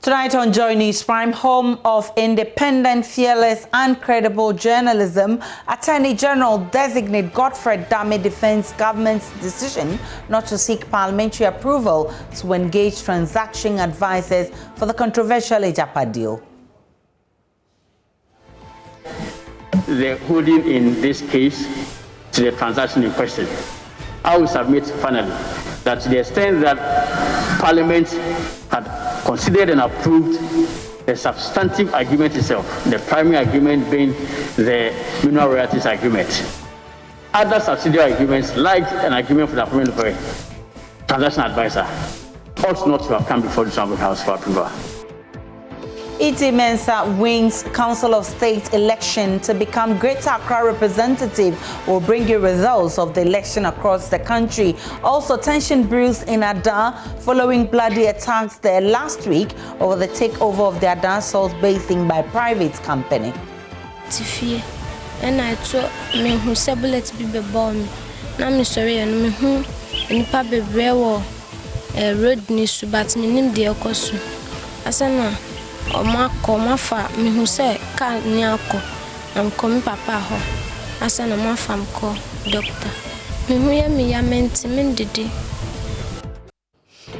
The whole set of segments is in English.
Tonight on Joy News Prime, home of independent, fearless and credible journalism, Attorney General designate Godfrey Dame defends government's decision not to seek parliamentary approval to engage transaction advisors for the controversial Japa deal. The holding in this case to the transaction in question, I will submit finally that to the extent that Parliament had considered and approved the substantive agreement itself, the primary agreement being the mineral royalties agreement. Other subsidiary agreements, like an agreement for the appointment of a transaction advisor, ought not to have come before the Honorable House for approval. E.T. Mensah wins Council of State election to become Greater Accra representative. Will bring you results of the election across the country. Also, tension brews in Ada following bloody attacks there last week over the takeover of the Ada salt basin by private company. Tifie, and I told me who said bullet be born. Now, Mr. and me who in Pabbe Brewer a road news, but me name the Okosu. Asana. Oma fa me hu se ka ni akọ am komi papa ho asa na ma fam ko doctor me hu ya me ya menti me dede.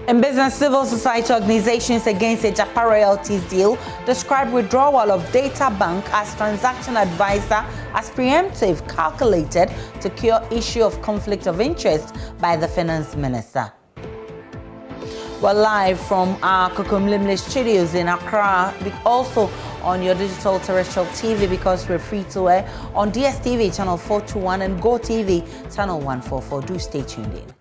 In business, civil society organizations against the Japa royalties deal describe withdrawal of Databank as transaction advisor as preemptive, calculated to cure issue of conflict of interest by the finance minister. We're live from our Kokomlimle studios in Accra, also on your digital terrestrial TV because we're free to air on DSTV channel 421 and Go TV channel 144. Do stay tuned in.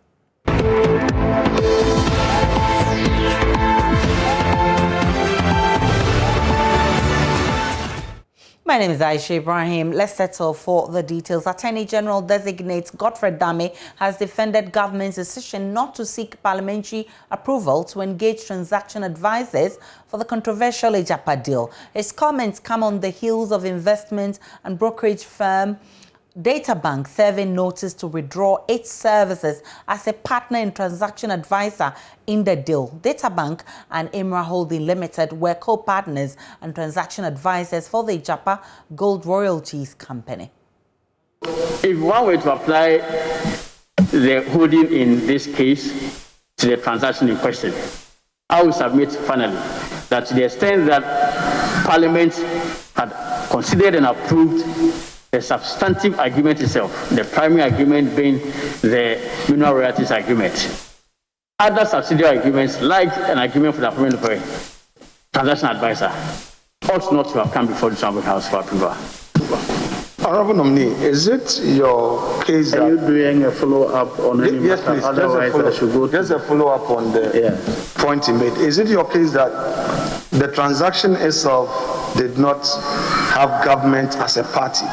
My name is Aisha Ibrahim. Let's settle for the details. Attorney General designates Godfrey Dame has defended government's decision not to seek parliamentary approval to engage transaction advisors for the controversial Japa deal. His comments come on the heels of investment and brokerage firm Databank serving notice to withdraw its services as a partner and transaction advisor in the deal. Databank and Imra Holding Limited were co-partners and transaction advisors for the Japa Gold Royalties Company. If one were to apply the holding in this case to the transaction in question, I will submit finally that to the extent that Parliament had considered and approved the substantive agreement itself, the primary agreement being the mineral royalties agreement. Other subsidiary agreements, like an agreement for the appointment of a transaction advisor, ought not to have come before the Honorable House for approval. Honorable nominee, is it your case that... Are you doing a follow-up on any yes, matter? please. Otherwise, I should go there's a follow-up on the point he made. Is it your case that the transaction itself did not have government as a party,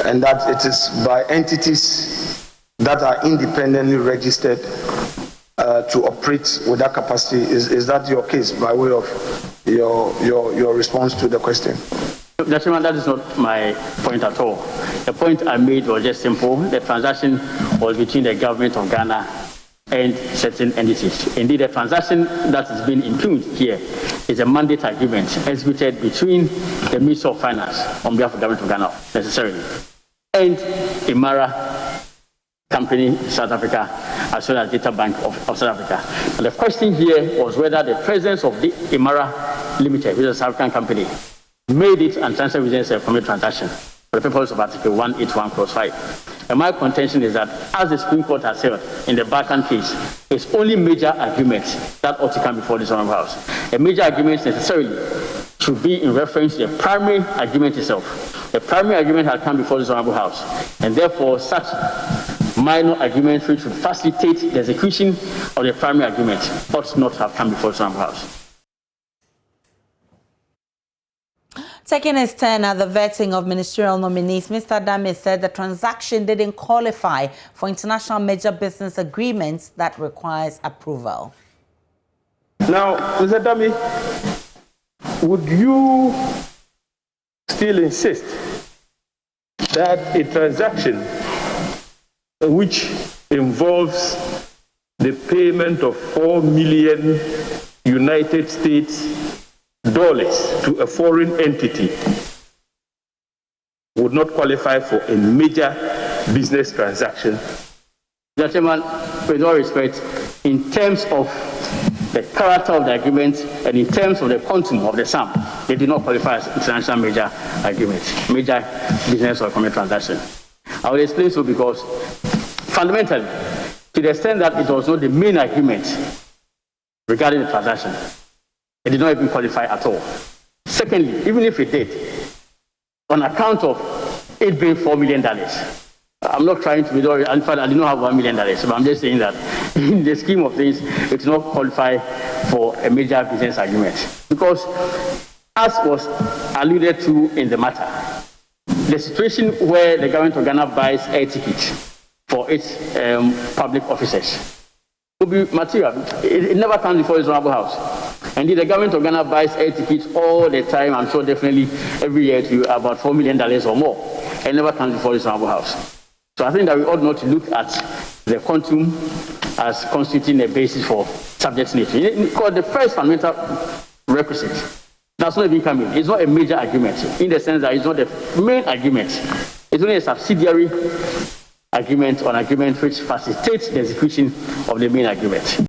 and that it is by entities that are independently registered to operate with that capacity? Is that your case by way of your response to the question? Gentlemen, that is not my point at all. The point I made was just simple. The transaction was between the government of Ghana and certain entities. Indeed, the transaction that is being impugned here is a mandate agreement executed between the Minister of Finance on behalf of the government of Ghana, necessarily, and Imara company in South Africa, as well as Databank of South Africa. And the question here was whether the presence of the Imara Limited, which is a South African company, made it and transferred within a common transaction for the purpose of Article 181 Clause 5. And my contention is that, as the Supreme Court has held in the Balkan case, it's only major agreements that ought to come before this Honorable House. A major agreement necessarily should be in reference to the primary agreement itself. The primary agreement had come before this Honorable House, and therefore such minor agreements which should facilitate the execution of the primary agreement ought not to have come before this Honorable House. Taking his turn at the vetting of ministerial nominees, Mr. Dame said the transaction didn't qualify for international major business agreements that requires approval. Now, Mr. Dame, would you still insist that a transaction which involves the payment of 4 million United States to a foreign entity would not qualify for a major business transaction? Mr. Chairman, with all respect, in terms of the character of the agreement and in terms of the quantum of the sum, they do not qualify as international major agreements, major business or economic transaction. I will explain so because fundamentally, to the extent that it was not the main agreement regarding the transaction, it did not even qualify at all. Secondly, even if it did, on account of it being $4 million, I'm not trying to withdraw it. In fact, I do not have $1 million, but I'm just saying that in the scheme of things, it does not qualify for a major business agreement. Because, as was alluded to in the matter, the situation where the government of Ghana buys air tickets for its public officers will be material. It never comes before its honorable house. Indeed, the government of Ghana buys air tickets all the time. I'm sure definitely every year to about $4 million or more. It never comes before its honorable house. So I think that we ought not to look at the quantum as constituting a basis for subject nature. Because the first fundamental requisite does not even come in. It's not a major agreement in the sense that it's not the main agreement. It's only a subsidiary agreement or an agreement which facilitates the execution of the main agreement.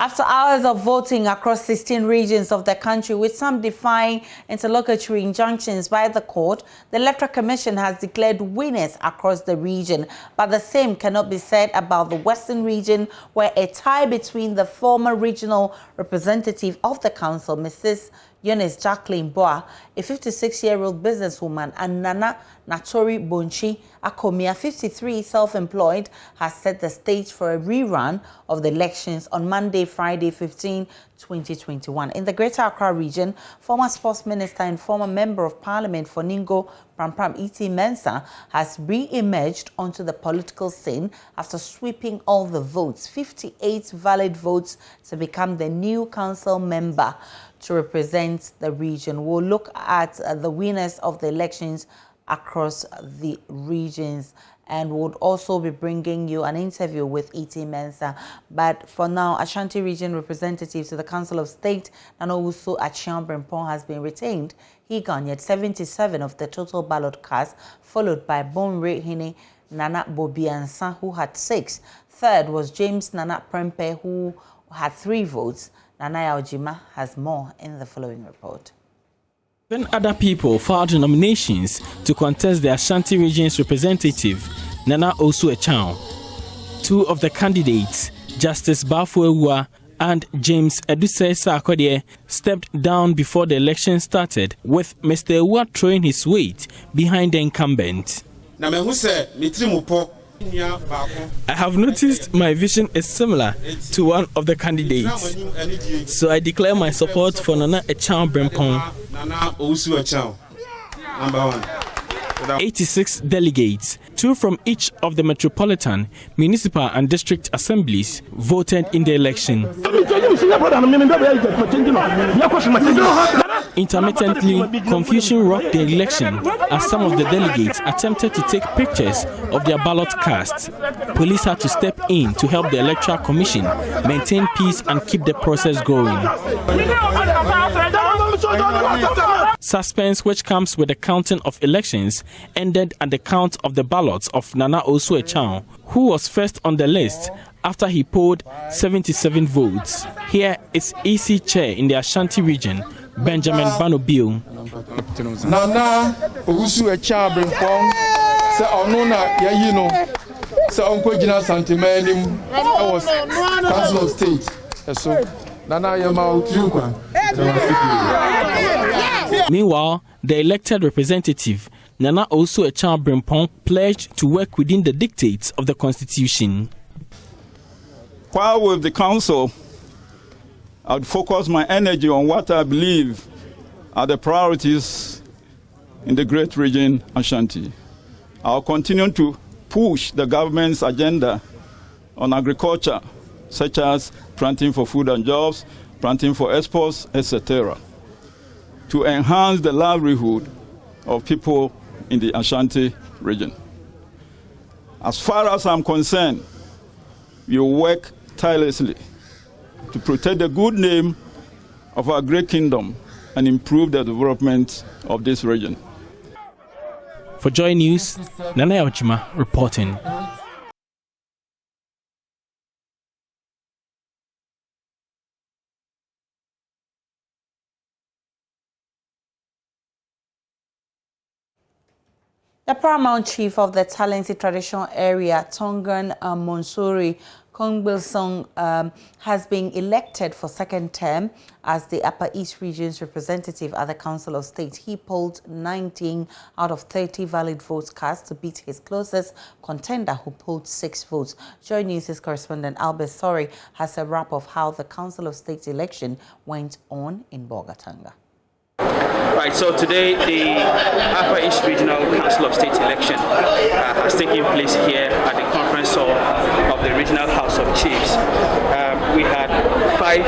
After hours of voting across 16 regions of the country, with some defying interlocutory injunctions by the court, the Electoral Commission has declared winners across the region. But the same cannot be said about the Western region, where a tie between the former regional representative of the council, Mrs. Eunice Jacqueline Boa, a 56-year-old businesswoman, and Nana Natori Bonchi Akomia, 53, self-employed, has set the stage for a rerun of the elections on Monday, Friday, 15, 2021. In the Greater Accra region, former sports minister and former member of parliament for Ningo Prampram E.T. Mensah has re-emerged onto the political scene after sweeping all the votes, 58 valid votes, to become the new council member to represent the region. We'll look at the winners of the elections across the regions, and would also be bringing you an interview with E.T. Mensah. But for now, Ashanti region representative to the Council of State, Nanowusu Achiang Brempong, has been retained. He garnered 77 of the total ballot cast, followed by Bonre Hine Nana Bobiansa, who had 6. Third was James Nana Prempe, who had 3 votes. Nanaya Ojima has more in the following report. 7 other people filed nominations to contest the Ashanti region's representative, Nana Osu Echao. 2 of the candidates, Justice Bafuewa and James Eduse Sarkodie, stepped down before the election started, with Mr. Ewa throwing his weight behind the incumbent. I have noticed my vision is similar to one of the candidates, so I declare my support for Nana Echao Brempong. 86 delegates, 2 from each of the metropolitan, municipal and district assemblies, voted in the election. Intermittently, confusion rocked the election as some of the delegates attempted to take pictures of their ballot cast. Police had to step in to help the Electoral Commission maintain peace and keep the process going. Suspense, which comes with the counting of elections, ended at the count of the ballots of Nana Osu Echao, who was first on the list after he polled 77 votes. Here is EC Chair in the Ashanti region, Benjamin Banobio. Nana Osu Echao Brempong se onuna yayino se onko gina santimanim was Council of State. So Nana Yama Utukwa. Meanwhile, the elected representative, Nana Osu Echao Brempong, pledged to work within the dictates of the Constitution. While with the Council, I would focus my energy on what I believe are the priorities in the great region Ashanti. I'll continue to push the government's agenda on agriculture, such as planting for food and jobs, planting for exports, etc., to enhance the livelihood of people in the Ashanti region. As far as I'm concerned, you work tirelessly to protect the good name of our great kingdom and improve the development of this region. For Joy News, Nana Ojima reporting. The paramount chief of the Talented Traditional Area, Tongan Monsuri Kongbilsong, has been elected for second term as the Upper East Region's representative at the Council of State. He polled 19 out of 30 valid votes cast to beat his closest contender, who polled 6 votes. Joy News' correspondent Albert Sori has a wrap of how the Council of State election went on in Bolgatanga. Right, so today the Upper East Regional Council of State election has taken place here at the conference hall of the Regional House of Chiefs. We had 5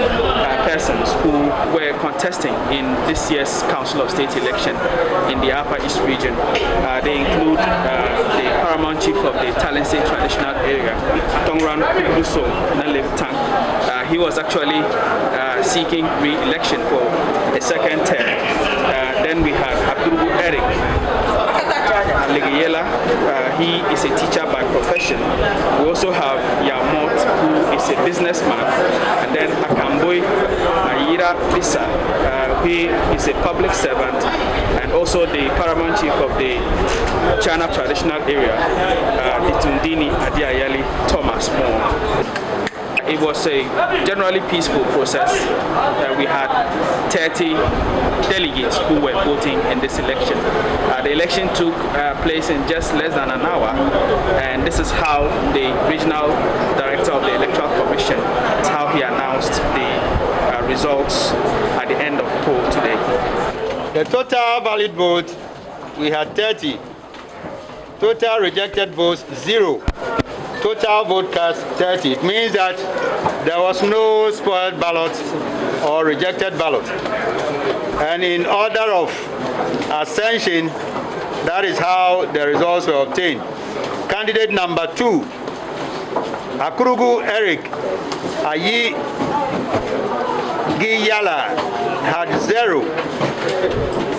persons who were contesting in this year's Council of State election in the Upper East region. They include the paramount chief of the Talented Traditional Area, Tongran Kubuso Nalevtang. He was actually seeking re-election for a second term. Then we have Adaklu Eric Legeyela. He is a teacher by profession. We also have Yamot, who is a businessman. And then Akamboy Ayira Bisa, who is a public servant and also the paramount chief of the China Traditional Area, Itundini Adiayali Thomas Moore. It was a generally peaceful process. We had 30 delegates who were voting in this election. The election took place in just less than an hour, and this is how the regional director of the Electoral Commission, that's how he announced the results at the end of the poll today. The total valid vote, we had 30. Total rejected votes, 0. Total vote cast 30. It means that there was no spoiled ballot or rejected ballot. And in order of ascension, that is how the results were obtained. Candidate number 2, Akurugu Eric Ayi Giyala had 0.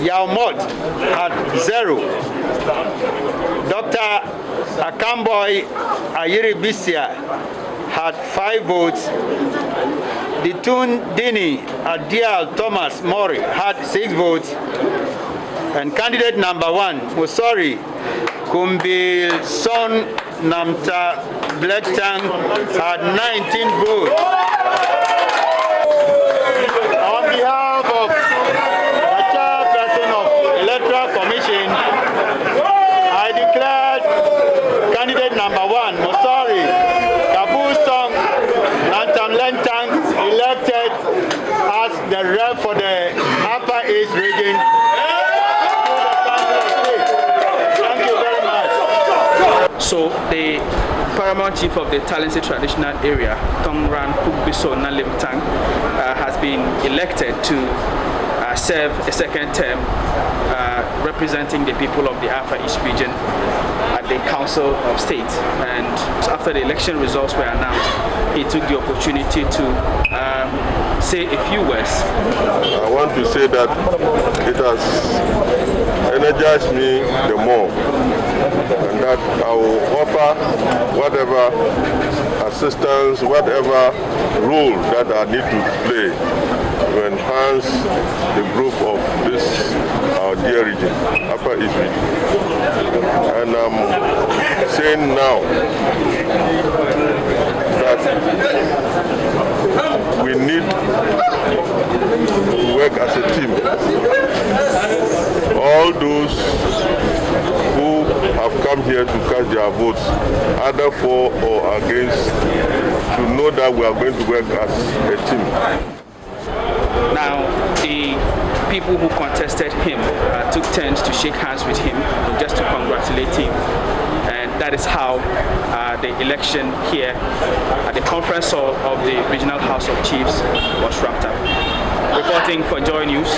Yaumot had 0. Dr. Akamboy Ayiri Bisia had 5 votes. Ditundini Adial Thomas Mori had 6 votes. And candidate number 1, Musori Kumbil Son Namta Blektang, had 19 votes. On behalf of the chairperson of Electoral Commission, I declared candidate number 1, Musori Kabusong Nantam Lentang, elected as the rep for the Upper East region. Thank you very much. So the paramount chief of the Talented Traditional Area, Tongran Kugbiso Nalimtang, has been elected to serve a second term representing the people of the Upper East region at the Council of State. And after the election results were announced, he took the opportunity to say a few words. I want to say that it has energized me the more, and that I will offer whatever assistance, whatever role that I need to play to enhance the growth of this our dear region, Upper East region. And I'm saying now that we need to work as a team. All those who have come here to cast their votes, either for or against, to know that we are going to work as a team. Now, the people who contested him took turns to shake hands with him, just to congratulate him. And that is how the election here at the conference hall of the Regional House of Chiefs was wrapped up. Reporting for Joy News,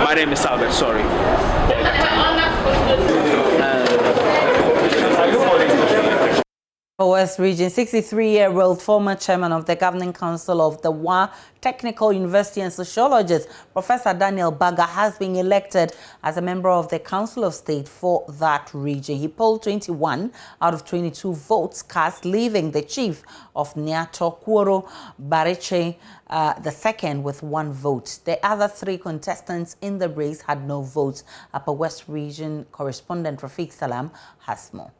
my name is Albert Sori. West Region, 63-year-old former chairman of the Governing Council of the Wa Technical University and sociologist, Professor Daniel Baga, has been elected as a member of the Council of State for that region. He polled 21 out of 22 votes cast, leaving the chief of Niato Kworo Bareche the second with 1 vote. The other 3 contestants in the race had no votes. Upper West Region correspondent Rafiq Salam has more.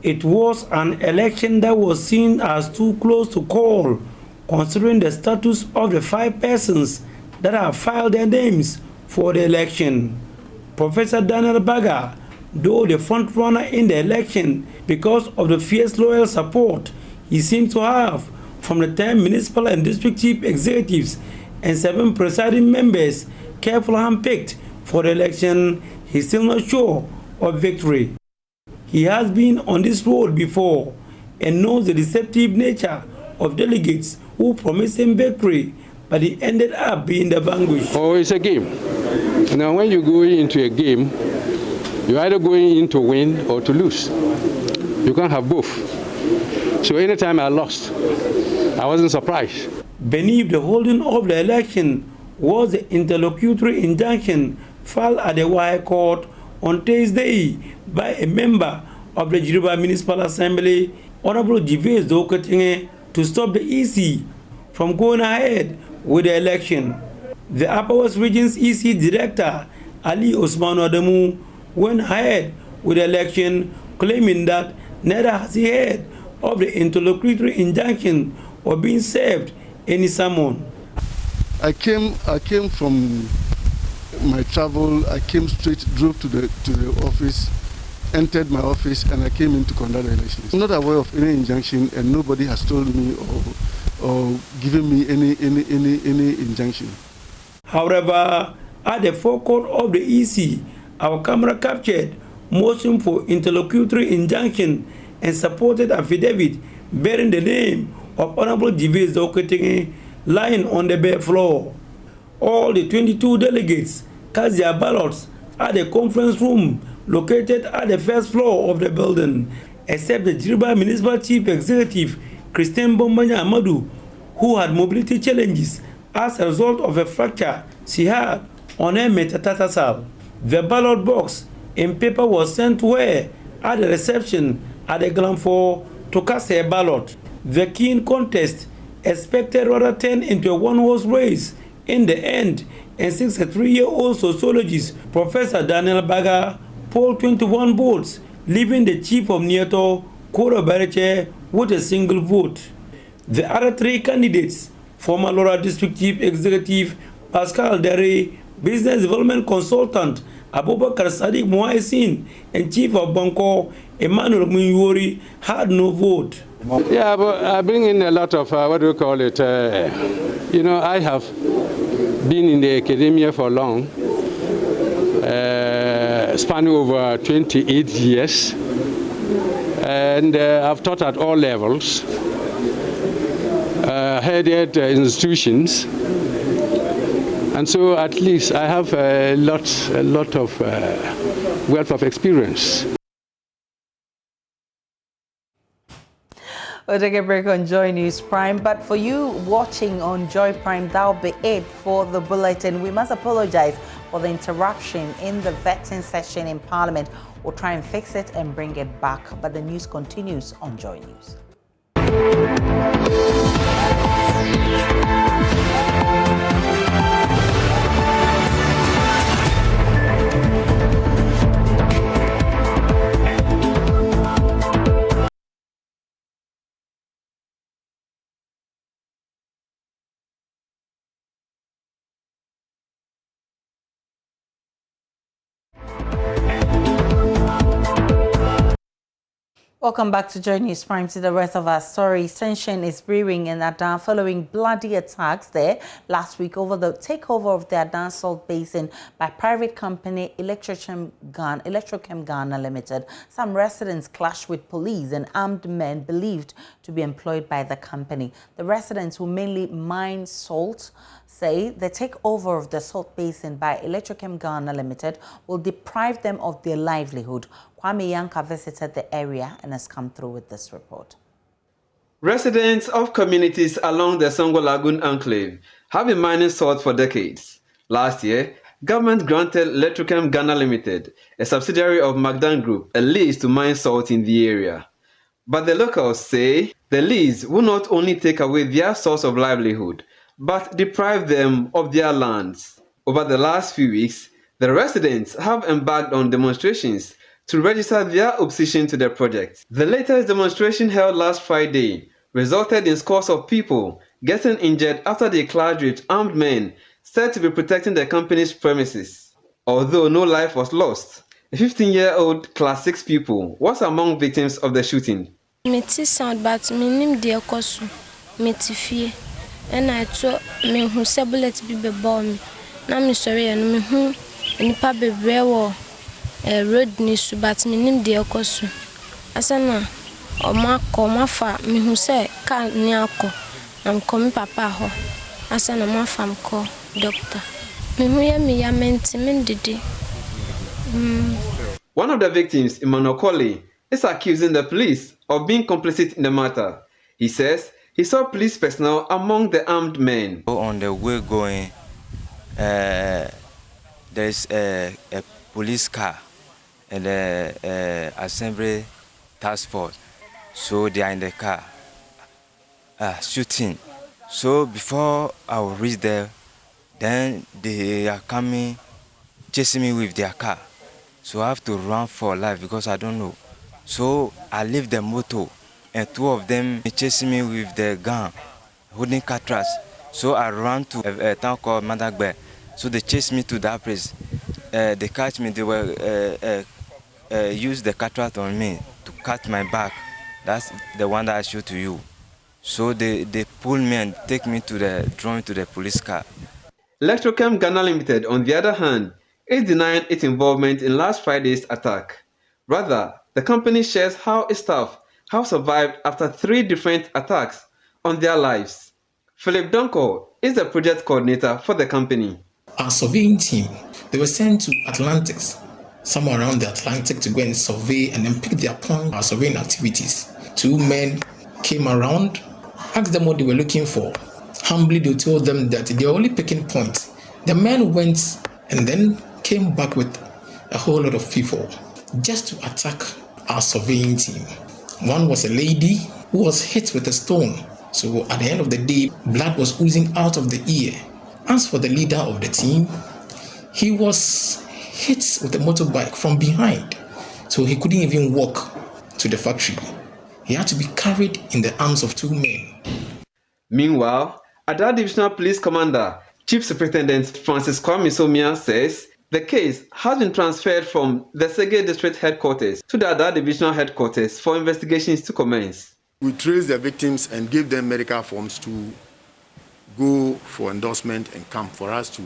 It was an election that was seen as too close to call, considering the status of the 5 persons that have filed their names for the election. Professor Daniel Baga, though the front runner in the election because of the fierce loyal support he seemed to have from the 10 municipal and district chief executives and 7 presiding members carefully handpicked for the election, he's still not sure of victory. He has been on this road before and knows the deceptive nature of delegates who promised him victory, but he ended up being the vanquished. Oh, it's a game. Now, when you go into a game, you're either going in to win or to lose. You can't have both. So anytime I lost, I wasn't surprised. Beneath the holding of the election was the interlocutory injunction filed at the High Court on Thursday by a member of the Japa Municipal Assembly, Honorable Jives Dokatinge, to stop the EC from going ahead with the election. The Upper West Region's EC Director, Ali Osman Adamu, went ahead with the election, claiming that neither has he heard of the interlocutory injunction or being served any summon. I came from my travel. I came straight, drove to the office, entered my office, and I came in to conduct the elections. I'm not aware of any injunction, and nobody has told me or given me any injunction. However, at the forecourt of the EC, our camera captured motion for interlocutory injunction and supported affidavit bearing the name of Honorable Jives Dokatinge lying on the bare floor. All the 22 delegates cast their ballots at the conference room located at the first floor of the building, except the Japa Municipal Chief Executive, Christine Bombanya Amadou, who had mobility challenges as a result of a fracture she had on her metatarsal. The ballot box in paper was sent to her at the reception at the ground floor to cast her ballot. The keen contest expected rather turned into a one-horse race in the end, and 63-year-old sociologist Professor Daniel Baga polled 21 votes, leaving the chief of Niato, Kworo Bareche, with a single vote. The other 3 candidates, former Lora District Chief Executive Pascal Dere, Business Development Consultant Abubakar Sadiq Muaisin, and Chief of Banco Emmanuel Munyori, had no vote. Yeah, but I bring in a lot of, what do you call it, you know, I have been in the academia for long, spanning over 28 years, and I've taught at all levels, headed institutions, and so at least I have a lot of wealth of experience. We'll take a break on Joy News Prime, but for you watching on Joy Prime, that'll be it for the bulletin. We must apologize for the interruption in the vetting session in Parliament. We'll try and fix it and bring it back, but the news continues on Joy News. Welcome back to Joy News Prime. To the rest of our story, tension is brewing in Adan following bloody attacks there last week over the takeover of the Adan Salt Basin by private company Electrochem Ghana Limited. Some residents clashed with police and armed men believed to be employed by the company. The residents, who mainly mine salt, say the takeover of the salt basin by Electrochem Ghana Limited will deprive them of their livelihood. Kwame Yanka visited the area and has come through with this report. Residents of communities along the Songo Lagoon enclave have been mining salt for decades. Last year, government granted Electrochem Ghana Limited, a subsidiary of Magdan Group, a lease to mine salt in the area. But the locals say the lease will not only take away their source of livelihood, but deprive them of their lands. Over the last few weeks, the residents have embarked on demonstrations to register their opposition to the project. The latest demonstration held last Friday resulted in scores of people getting injured after they clashed with armed men said to be protecting the company's premises. Although no life was lost, a 15-year-old Class 6 pupil was among victims of the shooting. Meti sound but minim de kosu meti fie and I to me hu se bullet bi be bomb na me sorry and me hu nipa bebre wo road ni su but minim de kosu asana o ma ko ma fa me hu se ka ni akọ am ko mi papa ho asana ma fam ko doctor me hu ya me ya menti men didi. One of the victims, Emmanuel Colley, is accusing the police of being complicit in the matter. He says he saw police personnel among the armed men. On the way going, there's a police car and the assembly task force. So they are in the car shooting. So before I will reach there, then they are coming, chasing me with their car. So I have to run for life because I don't know. So I leave the motor and two of them chasing me with the gun, holding cutlass. So I ran to a town called Madagbe. So they chased me to that place. They catch me, they were use the cutlass on me to cut my back. That's the one that I showed to you. So they pull me and take me to the police car. Electrochem Ghana Limited, on the other hand, is denying its involvement in last Friday's attack. Rather, the company shares how its staff have survived after 3 different attacks on their lives. Philip Donko is the project coordinator for the company. Our surveying team, they were sent to Atlantis, somewhere around the Atlantic, to go and survey and then pick their point our surveying activities. 2 men came around, asked them what they were looking for. Humbly, they told them that they were only picking points. The men went and then came back with a whole lot of people just to attack our surveying team. One was a lady who was hit with a stone. So at the end of the day, blood was oozing out of the ear. As for the leader of the team, he was hit with a motorbike from behind. So he couldn't even walk to the factory. He had to be carried in the arms of 2 men. Meanwhile, Ada Divisional Police Commander, Chief Superintendent Francis Kwame Somia says the case has been transferred from the Sege District Headquarters to the Ada Divisional Headquarters for investigations to commence. We trace the victims and give them medical forms to go for endorsement and come for us to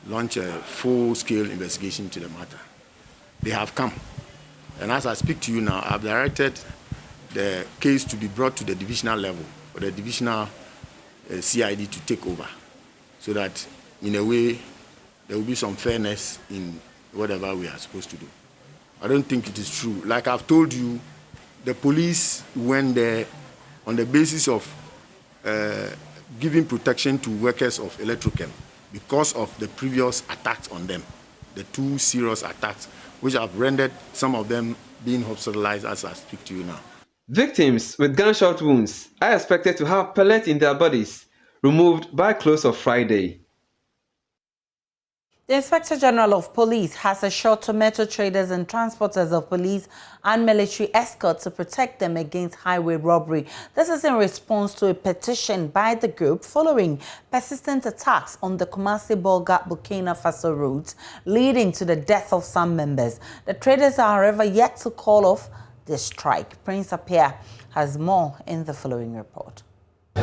launch a full-scale investigation to the matter. They have come. And as I speak to you now, I've directed the case to be brought to the divisional level, or the divisional CID to take over, so that in a way there will be some fairness in whatever we are supposed to do. I don't think it is true. Like I've told you, the police went there on the basis of giving protection to workers of Electrochem because of the previous attacks on them, the 2 serious attacks, which have rendered some of them being hospitalized as I speak to you now. Victims with gunshot wounds are expected to have pellets in their bodies removed by close of Friday. The Inspector General of Police has assured tomato traders and transporters of police and military escorts to protect them against highway robbery. This is in response to a petition by the group following persistent attacks on the Kumasi-Bolga-Burkina Faso route, leading to the death of some members. The traders are, however, yet to call off the strike. Prince Appiah has more in the following report.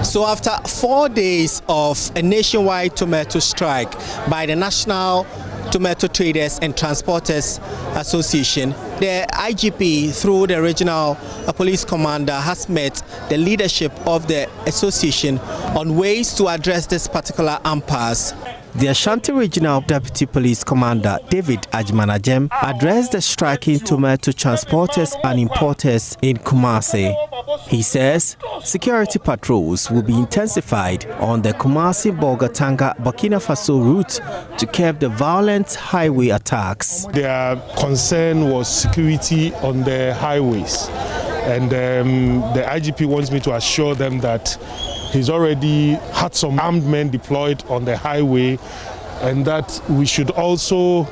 So after 4 days of a nationwide tomato strike by the National Tomato Traders and Transporters Association, the IGP, through the regional police commander, has met the leadership of the association on ways to address this particular impasse. The Ashanti Regional Deputy Police Commander David Ajmanajem addressed the striking tomato transporters and importers in Kumasi. He says security patrols will be intensified on the Kumasi-Bolgatanga-Burkina Faso route to curb the violent highway attacks. Their concern was security on the highways, and the IGP wants me to assure them that he's already had some armed men deployed on the highway, and that we should also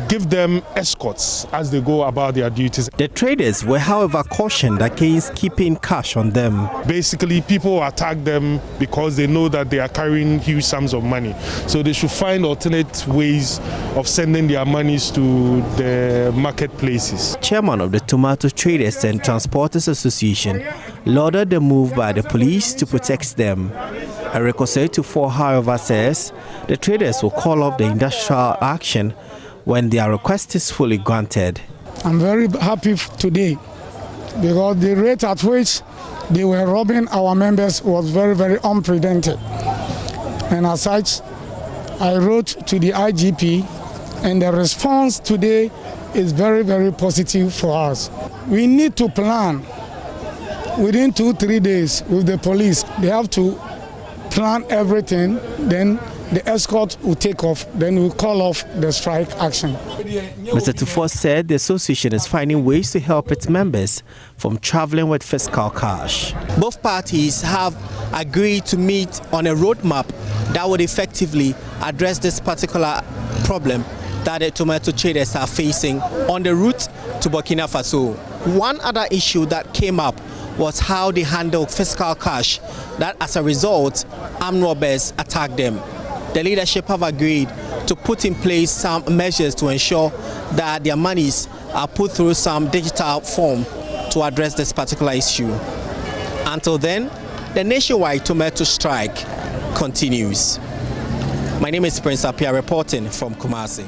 give them escorts as they go about their duties. The traders were, however, cautioned against keeping cash on them. Basically, people attack them because they know that they are carrying huge sums of money. So they should find alternate ways of sending their monies to the marketplaces. Chairman of the Tomato Traders and Transporters Association lauded the move by the police to protect them. Eric Osei-Tufo, however, says the traders will call off the industrial action when their request is fully granted. I'm very happy today because the rate at which they were robbing our members was very, very unprecedented. And as such, I wrote to the IGP, and the response today is very, very positive for us. We need to plan within 2-3 days with the police. They have to plan everything, then the escort will take off, then we'll call off the strike action. Mr. Tufo said the association is finding ways to help its members from traveling with fiscal cash. Both parties have agreed to meet on a roadmap that would effectively address this particular problem that the tomato traders are facing on the route to Burkina Faso. One other issue that came up was how they handle fiscal cash, that as a result, armed robbers attacked them. The leadership have agreed to put in place some measures to ensure that their monies are put through some digital form to address this particular issue. Until then, the nationwide tomato strike continues. My name is Prince Apia reporting from Kumasi.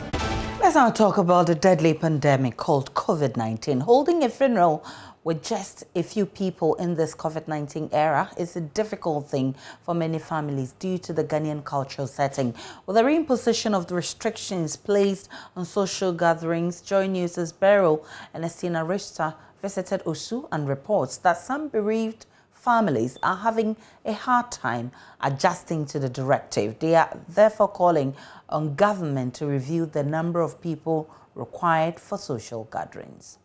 Let's now talk about the deadly pandemic called COVID-19. Holding a funeral with just a few people in this COVID-19 era is a difficult thing for many families due to the Ghanaian cultural setting. With the reimposition of the restrictions placed on social gatherings, Joy News' Beryl and Estina Rista visited Osu and reports that some bereaved families are having a hard time adjusting to the directive. They are therefore calling on government to review the number of people required for social gatherings.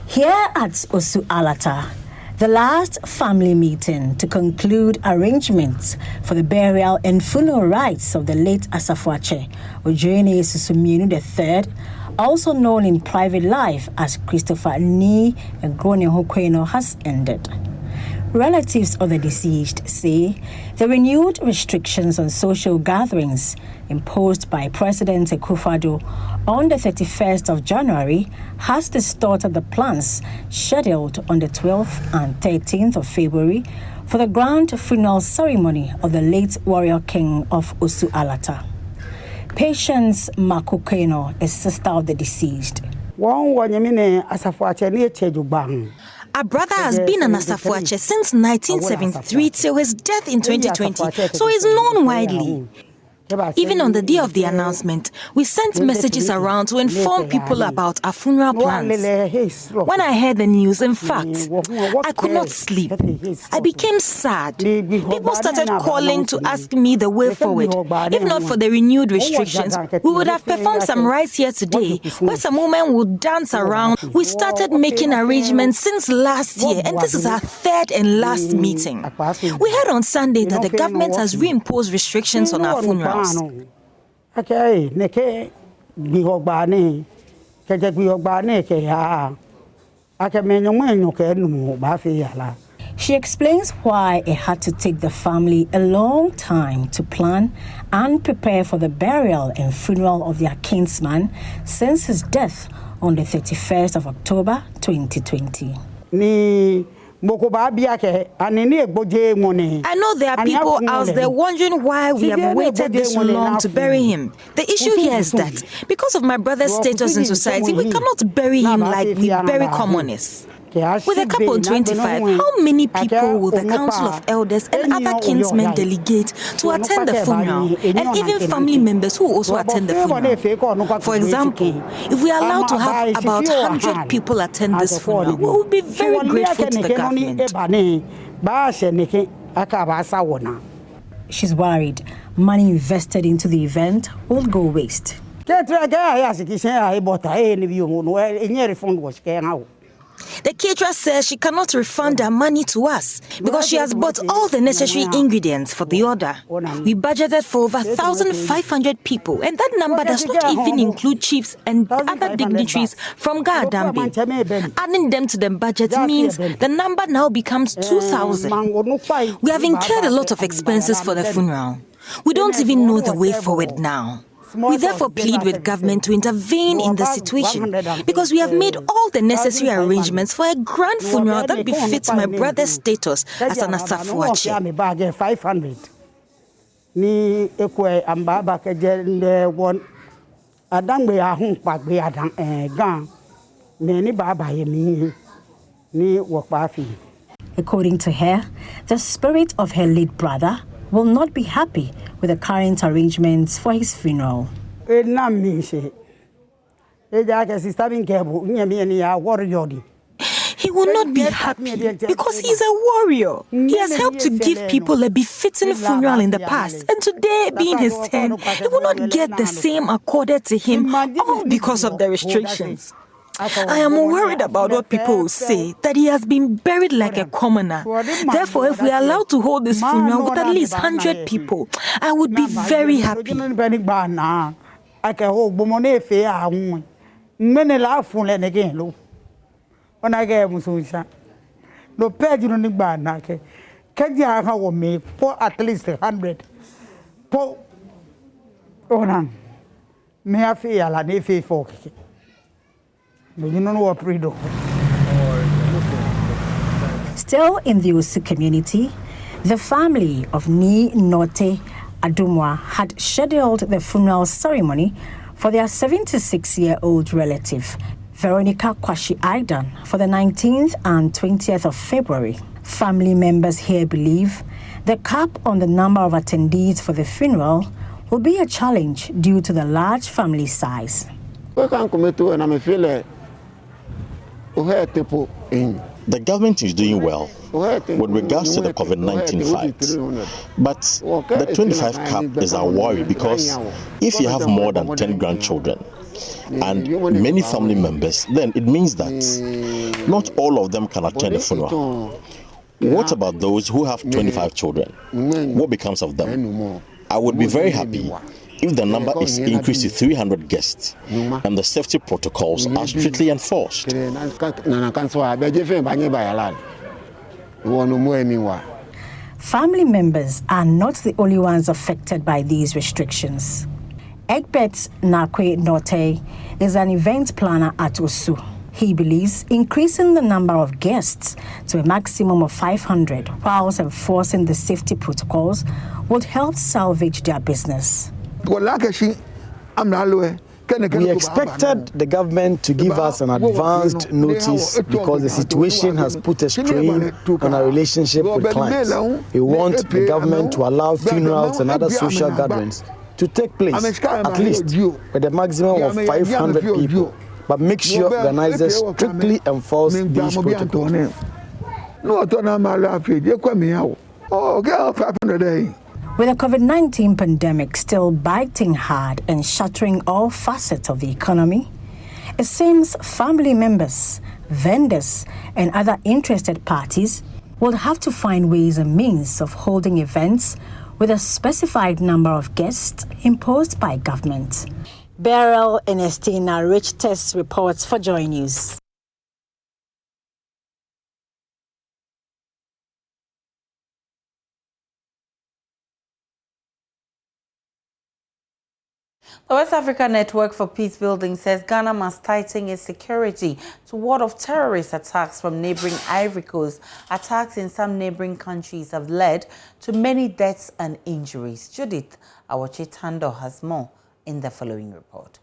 Here at Osu Alata, the last family meeting to conclude arrangements for the burial and funeral rites of the late Asafuache Ojene Susumienu III, also known in private life as Christopher Ni Grone Hokweno, has ended. Relatives of the deceased say the renewed restrictions on social gatherings imposed by President Akufo-Addo on the 31st of January has distorted the plans scheduled on the 12th and 13th of February for the grand funeral ceremony of the late warrior king of Osu Alata. Patience Makukeno is sister of the deceased. Our brother has been an Asafuache since 1973 till his death in 2020, so he's known widely. Even on the day of the announcement, we sent messages around to inform people about our funeral plans. When I heard the news, in fact, I could not sleep. I became sad. People started calling to ask me the way forward. If not for the renewed restrictions, we would have performed some rites here today, where some women would dance around. We started making arrangements since last year, and this is our third and last meeting. We heard on Sunday that the government has reimposed restrictions on our funerals. She explains why it had to take the family a long time to plan and prepare for the burial and funeral of their kinsman since his death on the 31st of October 2020. I know there are people out there wondering why we have waited this long to bury him. The issue here is that because of my brother's status in society, we cannot bury him like we bury commoners. With a couple 25, how many people will the Council of Elders and other kinsmen delegate to attend the funeral, and even family members who also attend the funeral? For example, if we are allowed to have about 100 people attend this funeral, we will be very grateful to the government. She's worried money invested into the event will go waste. The caterer says she cannot refund her money to us because she has bought all the necessary ingredients for the order. We budgeted for over 1,500 people, and that number does not even include chiefs and other dignitaries from Gadambe. Adding them to the budget means the number now becomes 2,000. We have incurred a lot of expenses for the funeral. We don't even know the way forward now. We therefore plead with government to intervene in the situation because we have made all the necessary arrangements for a grand funeral that befits my brother's status as an Asafuache. According to her, the spirit of her late brother will not be happy with the current arrangements for his funeral. He will not be happy because he's a warrior. He has helped to give people a befitting funeral in the past, and today being his turn, he will not get the same accorded to him, all because of the restrictions. I am worried about what people will say, that he has been buried like a commoner. Therefore, if we are allowed to hold this funeral with at least 100 people, I would be very happy. At least 100. Still in the Osu community, the family of Ni Note Adumwa had scheduled the funeral ceremony for their 76-year-old relative, Veronica Kwashi Aidan, for the 19th and 20th of February. Family members here believe the cap on the number of attendees for the funeral will be a challenge due to the large family size. The government is doing well with regards to the COVID-19 fight, but the 25 cap is our worry because if you have more than 10 grandchildren and many family members, then it means that not all of them can attend the funeral. What about those who have 25 children? What becomes of them? I would be very happy if the number is increased to 300 guests and the safety protocols are strictly enforced. Family members are not the only ones affected by these restrictions. Egbert Nakwe Note is an event planner at Osu. He believes increasing the number of guests to a maximum of 500 whilst enforcing the safety protocols would help salvage their business. We expected the government to give us an advanced notice because the situation has put a strain on our relationship with clients. We want the government to allow funerals and other social gatherings to take place, at least with a maximum of 500 people, but make sure organizers strictly enforce these protocols. With the COVID-19 pandemic still biting hard and shattering all facets of the economy, it seems family members, vendors, and other interested parties will have to find ways and means of holding events with a specified number of guests imposed by government. Beryl Ernestina Rich Test reports for Joy News. The West Africa Network for Peace Building says Ghana must tighten its security to ward off terrorist attacks from neighboring Ivory Coast. Attacks in some neighboring countries have led to many deaths and injuries. Judith Awachitando has more in the following report.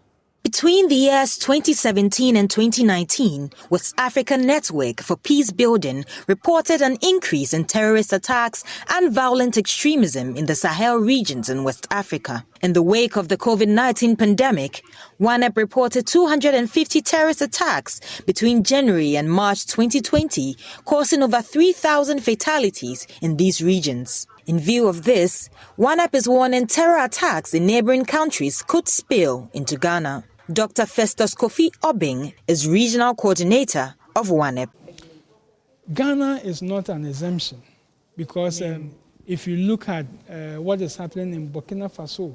Between the years 2017 and 2019, West African Network for Peace Building reported an increase in terrorist attacks and violent extremism in the Sahel regions in West Africa. In the wake of the COVID-19 pandemic, WANEP reported 250 terrorist attacks between January and March 2020, causing over 3,000 fatalities in these regions. In view of this, WANEP is warning terror attacks in neighboring countries could spill into Ghana. Dr. Festus Kofi Obing is regional coordinator of WANEP. Ghana is not an exemption because if you look at what is happening in Burkina Faso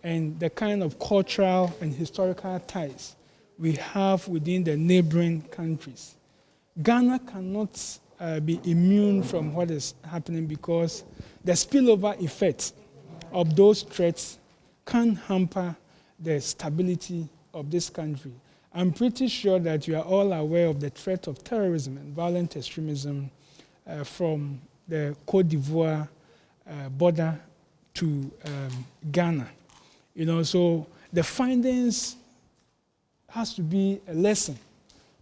and the kind of cultural and historical ties we have within the neighboring countries, Ghana cannot be immune from what is happening because the spillover effect of those threats can hamper the stability of this country. I'm pretty sure that you are all aware of the threat of terrorism and violent extremism from the Côte d'Ivoire border to Ghana. You know, so the findings has to be a lesson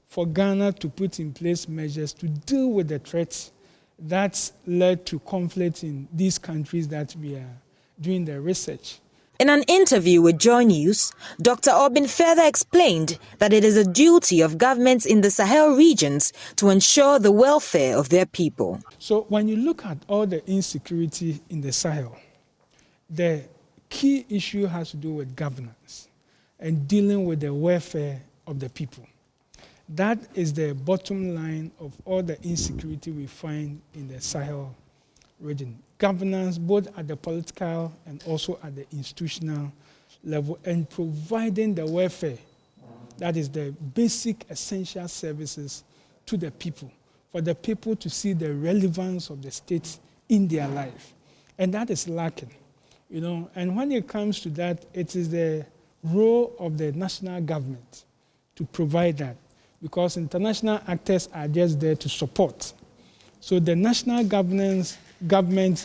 for Ghana to put in place measures to deal with the threats that led to conflict in these countries that we are doing the research. In an interview with Joy News, Dr. Obin further explained that it is a duty of governments in the Sahel regions to ensure the welfare of their people. So when you look at all the insecurity in the Sahel, the key issue has to do with governance and dealing with the welfare of the people. That is the bottom line of all the insecurity we find in the Sahel region. Governance, both at the political and also at the institutional level, and providing the welfare, that is the basic essential services to the people, for the people to see the relevance of the state in their life. And that is lacking, you know. And when it comes to that, it is the role of the national government to provide that, because international actors are just there to support. So the national governments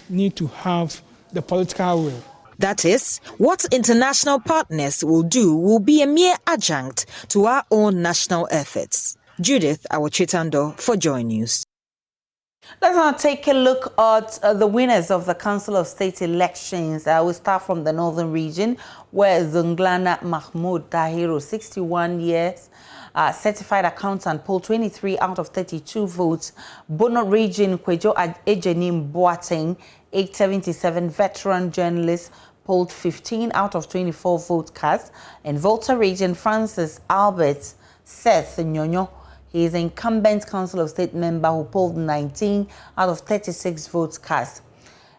need to have the political will. That is, what international partners will do will be a mere adjunct to our own national efforts. Judith Awachitando for Joy News. Let's now take a look at the winners of the Council of State elections. We'll start from the northern region, where Zunglana Mahmoud Tahiru, 61 years, certified accountant, polled 23 out of 32 votes. Bono region, Kwejo Ejenim Boateng, 877, veteran journalist, polled 15 out of 24 votes cast. And Volta region, Francis Albert Seth Nyonyo, he is an incumbent Council of State member who polled 19 out of 36 votes cast.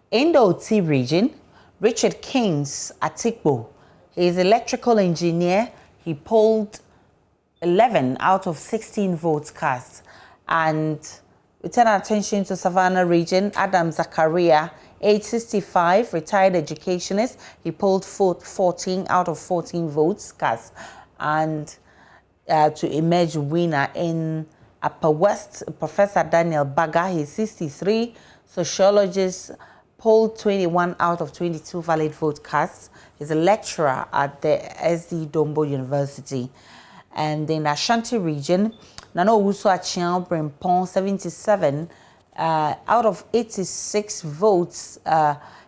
In the Oti region, Richard Kings Atikbo, he is electrical engineer, he polled 11 out of 16 votes cast. And we turn our attention to Savannah region. Adam Zakaria, age 65, retired educationist. He polled 14 out of 14 votes cast. And to emerge winner in Upper West, Professor Daniel Baga, he's 63, sociologist, polled 21 out of 22 valid votes cast. He's a lecturer at the SD Dombo University. And in Ashanti region, Nano Owusu Achian Brempong, 77, out of 86 votes,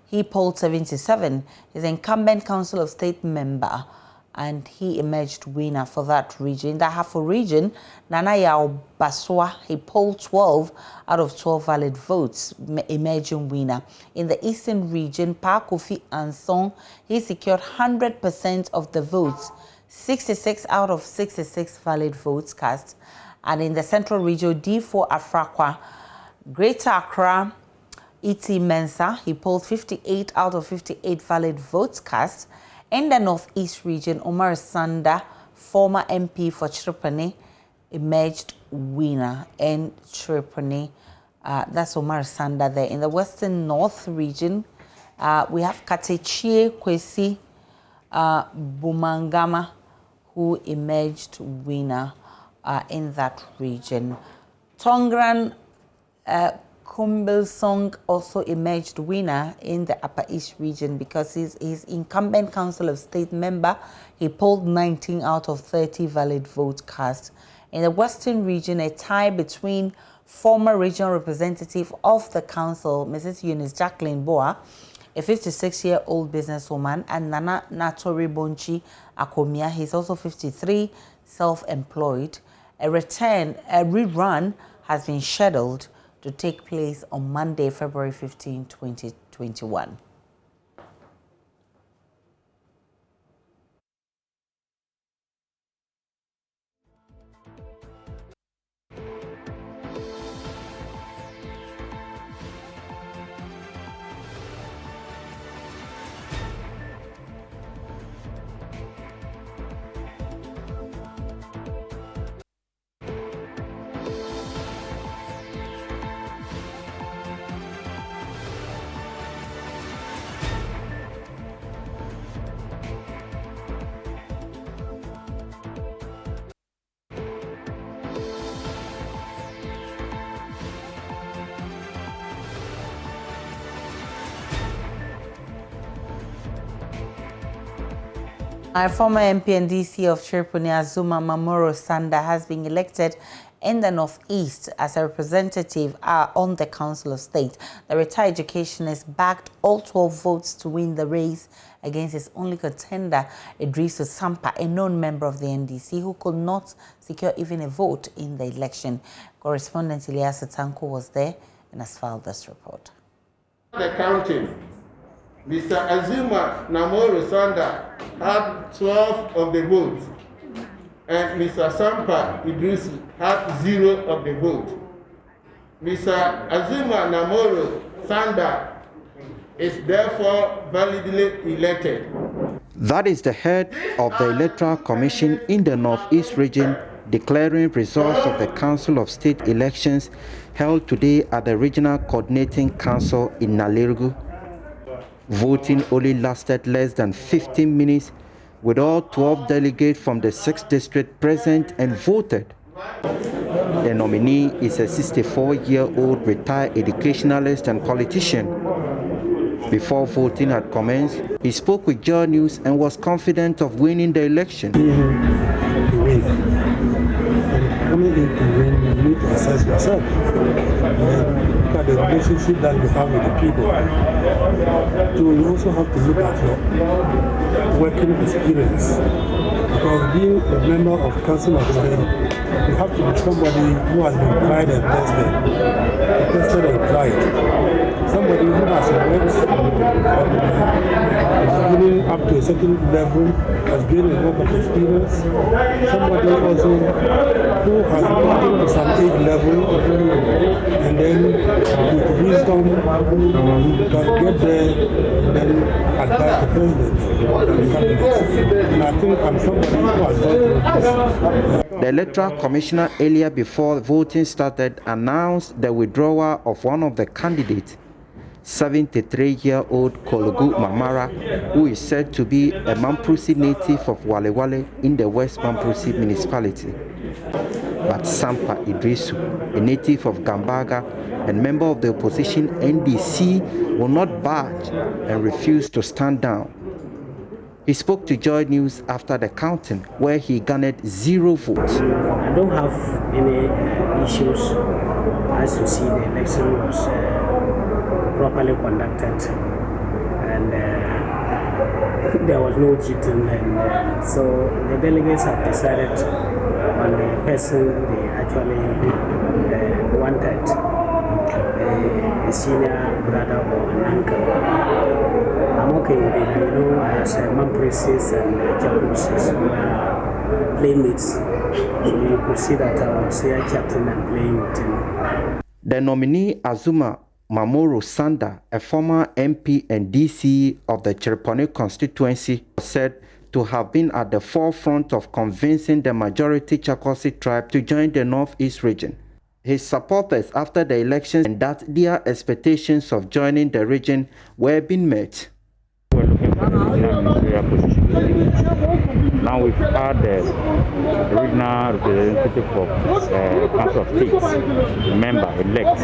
he polled 77. He's an incumbent Council of State member, and he emerged winner for that region. In the Hafo region, Nana Yao Baswa, he polled 12 out of 12 valid votes, emerging winner. In the eastern region, Pa Kofi Ansong, he secured 100% of the votes, 66 out of 66 valid votes cast. And in the central region, D4 Afrakwa, Greater Accra, E.T. Mensah, he polled 58 out of 58 valid votes cast. In the northeast region, Omar Sanda, former MP for Chirpane, emerged winner in Chirpane. That's Omar Sanda there. In the western north region, we have Katechie Kwesi Bumangama, who emerged winner in that region. Tongran Kumbilsong also emerged winner in the Upper East region because he's incumbent Council of State member. He polled 19 out of 30 valid votes cast. In the Western region, a tie between former regional representative of the council, Mrs. Eunice Jacqueline Boa, a 56-year-old businesswoman, and Nana Natori Bonchi Akomia. He's also 53, self-employed. A rerun has been scheduled to take place on Monday, February 15, 2021. Our former MP and DC of Chirpuni, Azuma Mamoro Sanda, has been elected in the Northeast as a representative on the Council of State. The retired educationist backed all 12 votes to win the race against his only contender, Idrisu Sampa, a known member of the NDC who could not secure even a vote in the election. Correspondent Ilyas Tanko was there and has filed this report. The counting. Mr. Azuma Namoro Sanda had 12 of the votes, and Mr. Sampa Idrisu had 0 of the vote. Mr. Azuma Namoro Sanda is therefore validly elected. That is the head of the Electoral Commission in the Northeast region declaring results of the Council of State elections held today at the Regional Coordinating Council in Nalirgu. Voting only lasted less than 15 minutes, with all 12 delegates from the 6th district present and voted. The nominee is a 64-year-old retired educationalist and politician. Before voting had commenced, he spoke with Joy News and was confident of winning the election. Coming in to win, you need to assess yourself. Look at the relationship that you have with the people. So you also have to look at your working experience. Because being a member of Council of State, you have to be somebody who has been tried and tested and tried. Somebody who has worked from the beginning up to a certain level, has gained a lot of experience. Somebody also who has gotten to some age level, and then with wisdom can get there and then advise the president and the cabinet. And I think I'm somebody who has gone through this. The Electoral Commissioner earlier before voting started announced the withdrawal of one of the candidates, 73-year-old Kologu Mamara, who is said to be a Mamprusi native of Walewale in the West Mamprusi municipality. But Sampa Idrisu, a native of Gambaga and member of the opposition NDC, will not budge and refused to stand down. He spoke to Joy News after the counting, where he garnered 0 votes. I don't have any issues as to see the election was properly conducted, and there was no cheating, and so the delegates have decided on the person they actually wanted, a senior brother or an uncle. I'm okay with it. I know as Mampresis and Japosis were playmates, so you could see that I was here chatting and playing with him. The nominee Azuma Mamoro Sanda, a former MP and DC of the Chirponi constituency, was said to have been at the forefront of convincing the majority Chakosi tribe to join the Northeast region. His supporters after the elections and that their expectations of joining the region were being met. We're looking for the position. Now we've had the regional representative of Council of States, member-elect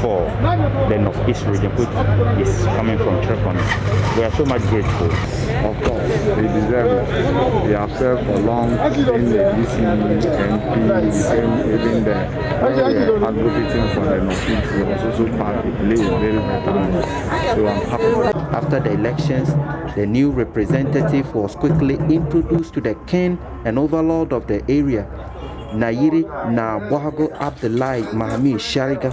for the Northeast region, which is coming from Tripoli. We are so much grateful. Of course, they deserve it. They have served for long in the DC, MP, even the advocating for the Northeast also party plays very vital. So I'm happy. After the elections, the new representative was quickly introduced to the king and overlord of the area, Nayiri Nabwago Abdullahi Mahami Shariga.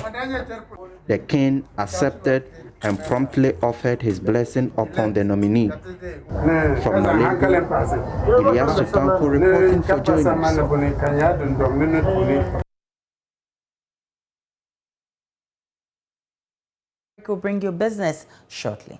The king accepted and promptly offered his blessing upon the nominee. From Nalego, Elias Sukanko reporting for Joy News. We'll bring you business shortly.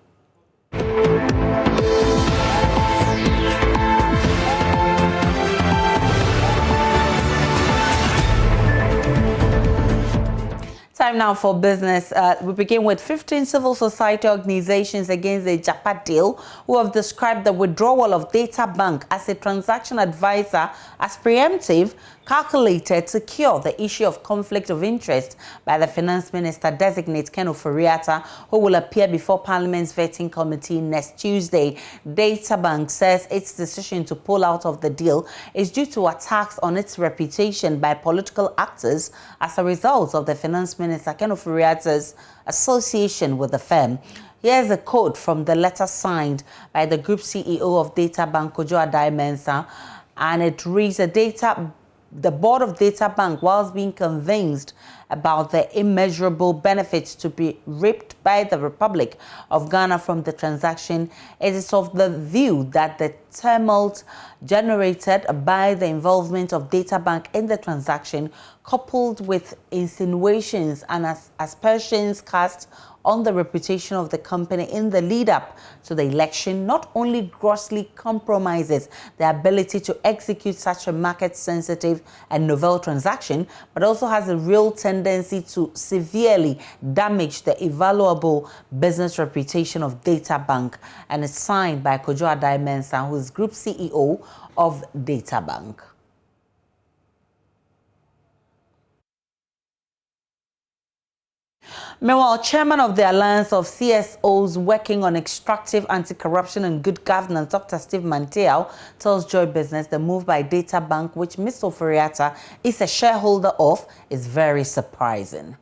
Time now for business. We begin with 15 civil society organizations against the Japa deal who have described the withdrawal of Databank as a transaction advisor as preemptive, calculated to cure the issue of conflict of interest by the finance minister designate Ken Ofori-Atta, who will appear before Parliament's vetting committee next Tuesday. Databank says its decision to pull out of the deal is due to attacks on its reputation by political actors as a result of the finance minister Ken Ofori-Atta's association with the firm. Here's a quote from the letter signed by the group CEO of Databank, Kojo Adai-Mensah, and it reads: the board of Databank, whilst being convinced about the immeasurable benefits to be reaped by the Republic of Ghana from the transaction, it is of the view that the tumult generated by the involvement of Databank in the transaction, coupled with insinuations and aspersions cast on the reputation of the company in the lead-up to the election, not only grossly compromises the ability to execute such a market-sensitive and novel transaction, but also has a real tendency to severely damage the invaluable business reputation of Databank, and is signed by Kojo Adai-Mensah, who is Group CEO of Databank. Meanwhile, chairman of the Alliance of CSOs working on extractive anti-corruption and good governance, Dr. Steve Mantiao, tells Joy Business the move by Databank, which Mr. Ofori-Atta is a shareholder of, is very surprising.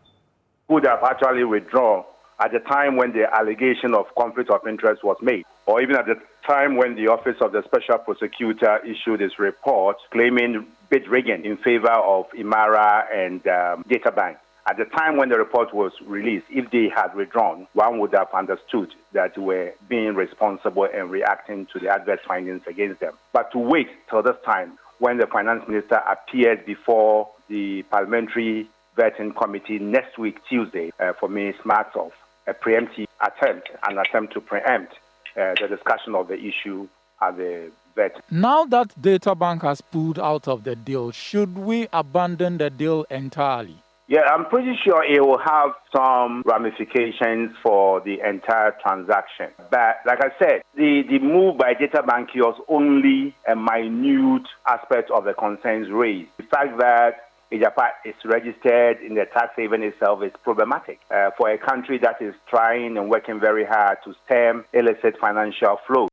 Would have actually withdrawn at the time when the allegation of conflict of interest was made, or even at the time when the Office of the Special Prosecutor issued its report claiming bid rigging in favor of Imara and Databank. At the time when the report was released, if they had withdrawn, one would have understood that they were being responsible and reacting to the adverse findings against them. But to wait till this time, when the finance minister appeared before the parliamentary vetting committee next week, Tuesday, for me, marks of a preemptive attempt, an attempt to preempt the discussion of the issue at the vet. Now that Databank has pulled out of the deal, should we abandon the deal entirely? Yeah, I'm pretty sure it will have some ramifications for the entire transaction. But like I said, the move by Databank was only a minute aspect of the concerns raised. The fact that Japa is registered in the tax haven itself is problematic for a country that is trying and working very hard to stem illicit financial flow.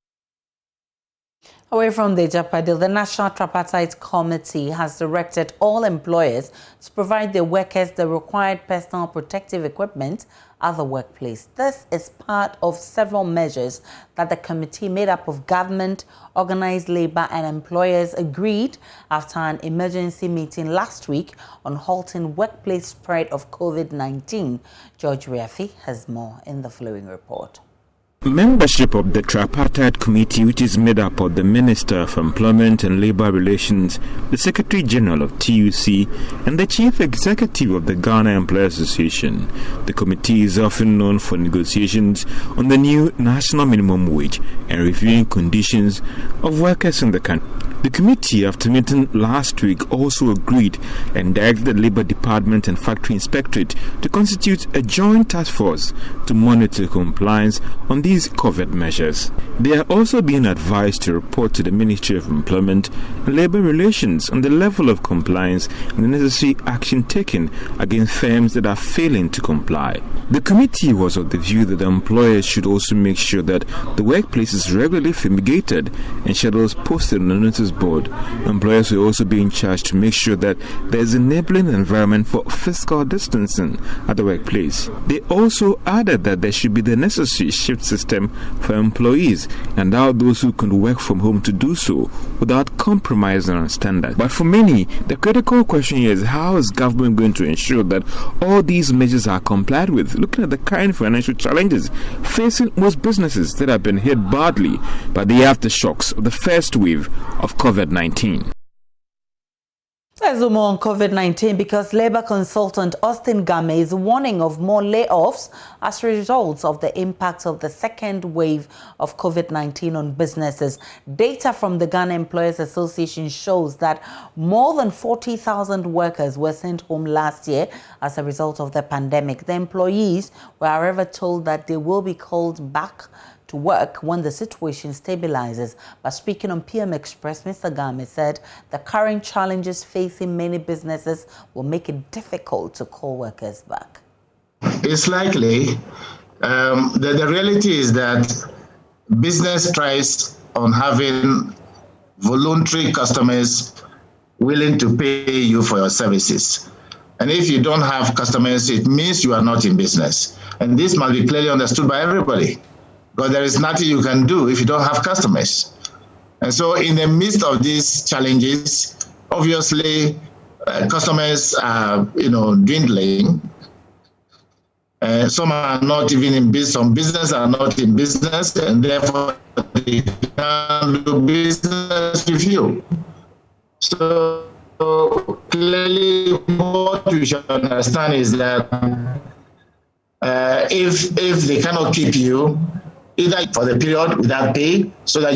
Away from the Japa deal, the National Tripartite Committee has directed all employers to provide their workers the required personal protective equipment at the workplace. This is part of several measures that the committee, made up of government, organized labor and employers, agreed after an emergency meeting last week on halting workplace spread of COVID-19. George Riafi has more in the following report. Membership of the Tripartite Committee, which is made up of the Minister of Employment and Labour Relations, the Secretary General of TUC, and the Chief Executive of the Ghana Employers Association. The committee is often known for negotiations on the new national minimum wage and reviewing conditions of workers in the country. The committee, after meeting last week, also agreed and directed the Labour Department and Factory Inspectorate to constitute a joint task force to monitor compliance on these COVID measures. They are also being advised to report to the Ministry of Employment and Labour Relations on the level of compliance and the necessary action taken against firms that are failing to comply. The committee was of the view that the employers should also make sure that the workplace is regularly fumigated and schedules posted on the notice board. Employers will also be in charge to make sure that there is an enabling environment for physical distancing at the workplace. They also added that there should be the necessary shift system for employees and allow those who can work from home to do so without compromising on standards. But for many, the critical question here is how is government going to ensure that all these measures are complied with, looking at the current financial challenges facing most businesses that have been hit badly by the aftershocks of the first wave of COVID-19. Let's zoom on COVID-19 because Labour consultant Austin Game is warning of more layoffs as a result of the impact of the second wave of COVID-19 on businesses. Data from the Ghana Employers Association shows that more than 40,000 workers were sent home last year as a result of the pandemic. The employees were, however, told that they will be called back to work when the situation stabilizes. But speaking on PM Express, Mr. Game said the current challenges facing many businesses will make it difficult to call workers back. It's likely. The reality is that business tries on having voluntary customers willing to pay you for your services. And if you don't have customers, it means you are not in business. And this must be clearly understood by everybody, because there is nothing you can do if you don't have customers. And so in the midst of these challenges, obviously, customers are, dwindling. Some are not even in business, some businesses are not in business, and therefore they can't do business with you. So clearly what we should understand is that if they cannot keep you, either for the period without pay, so that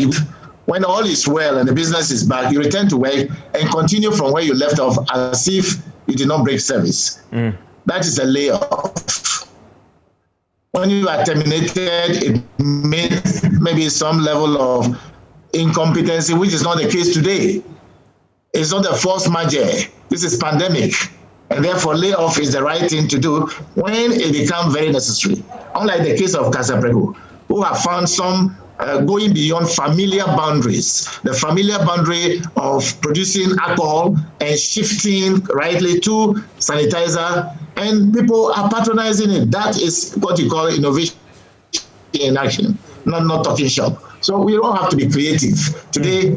when all is well and the business is back, you return to work and continue from where you left off as if you did not break service. That is a layoff. When you are terminated, it means maybe some level of incompetency, which is not the case today. It's not a force majeure. This is pandemic. And therefore, layoff is the right thing to do when it becomes very necessary. Unlike the case of Casapreco, who have found some going beyond familiar boundaries, the familiar boundary of producing alcohol and shifting rightly to sanitizer, and people are patronizing it. That is what you call innovation in action, not talking shop. So we don't have to be creative. Today,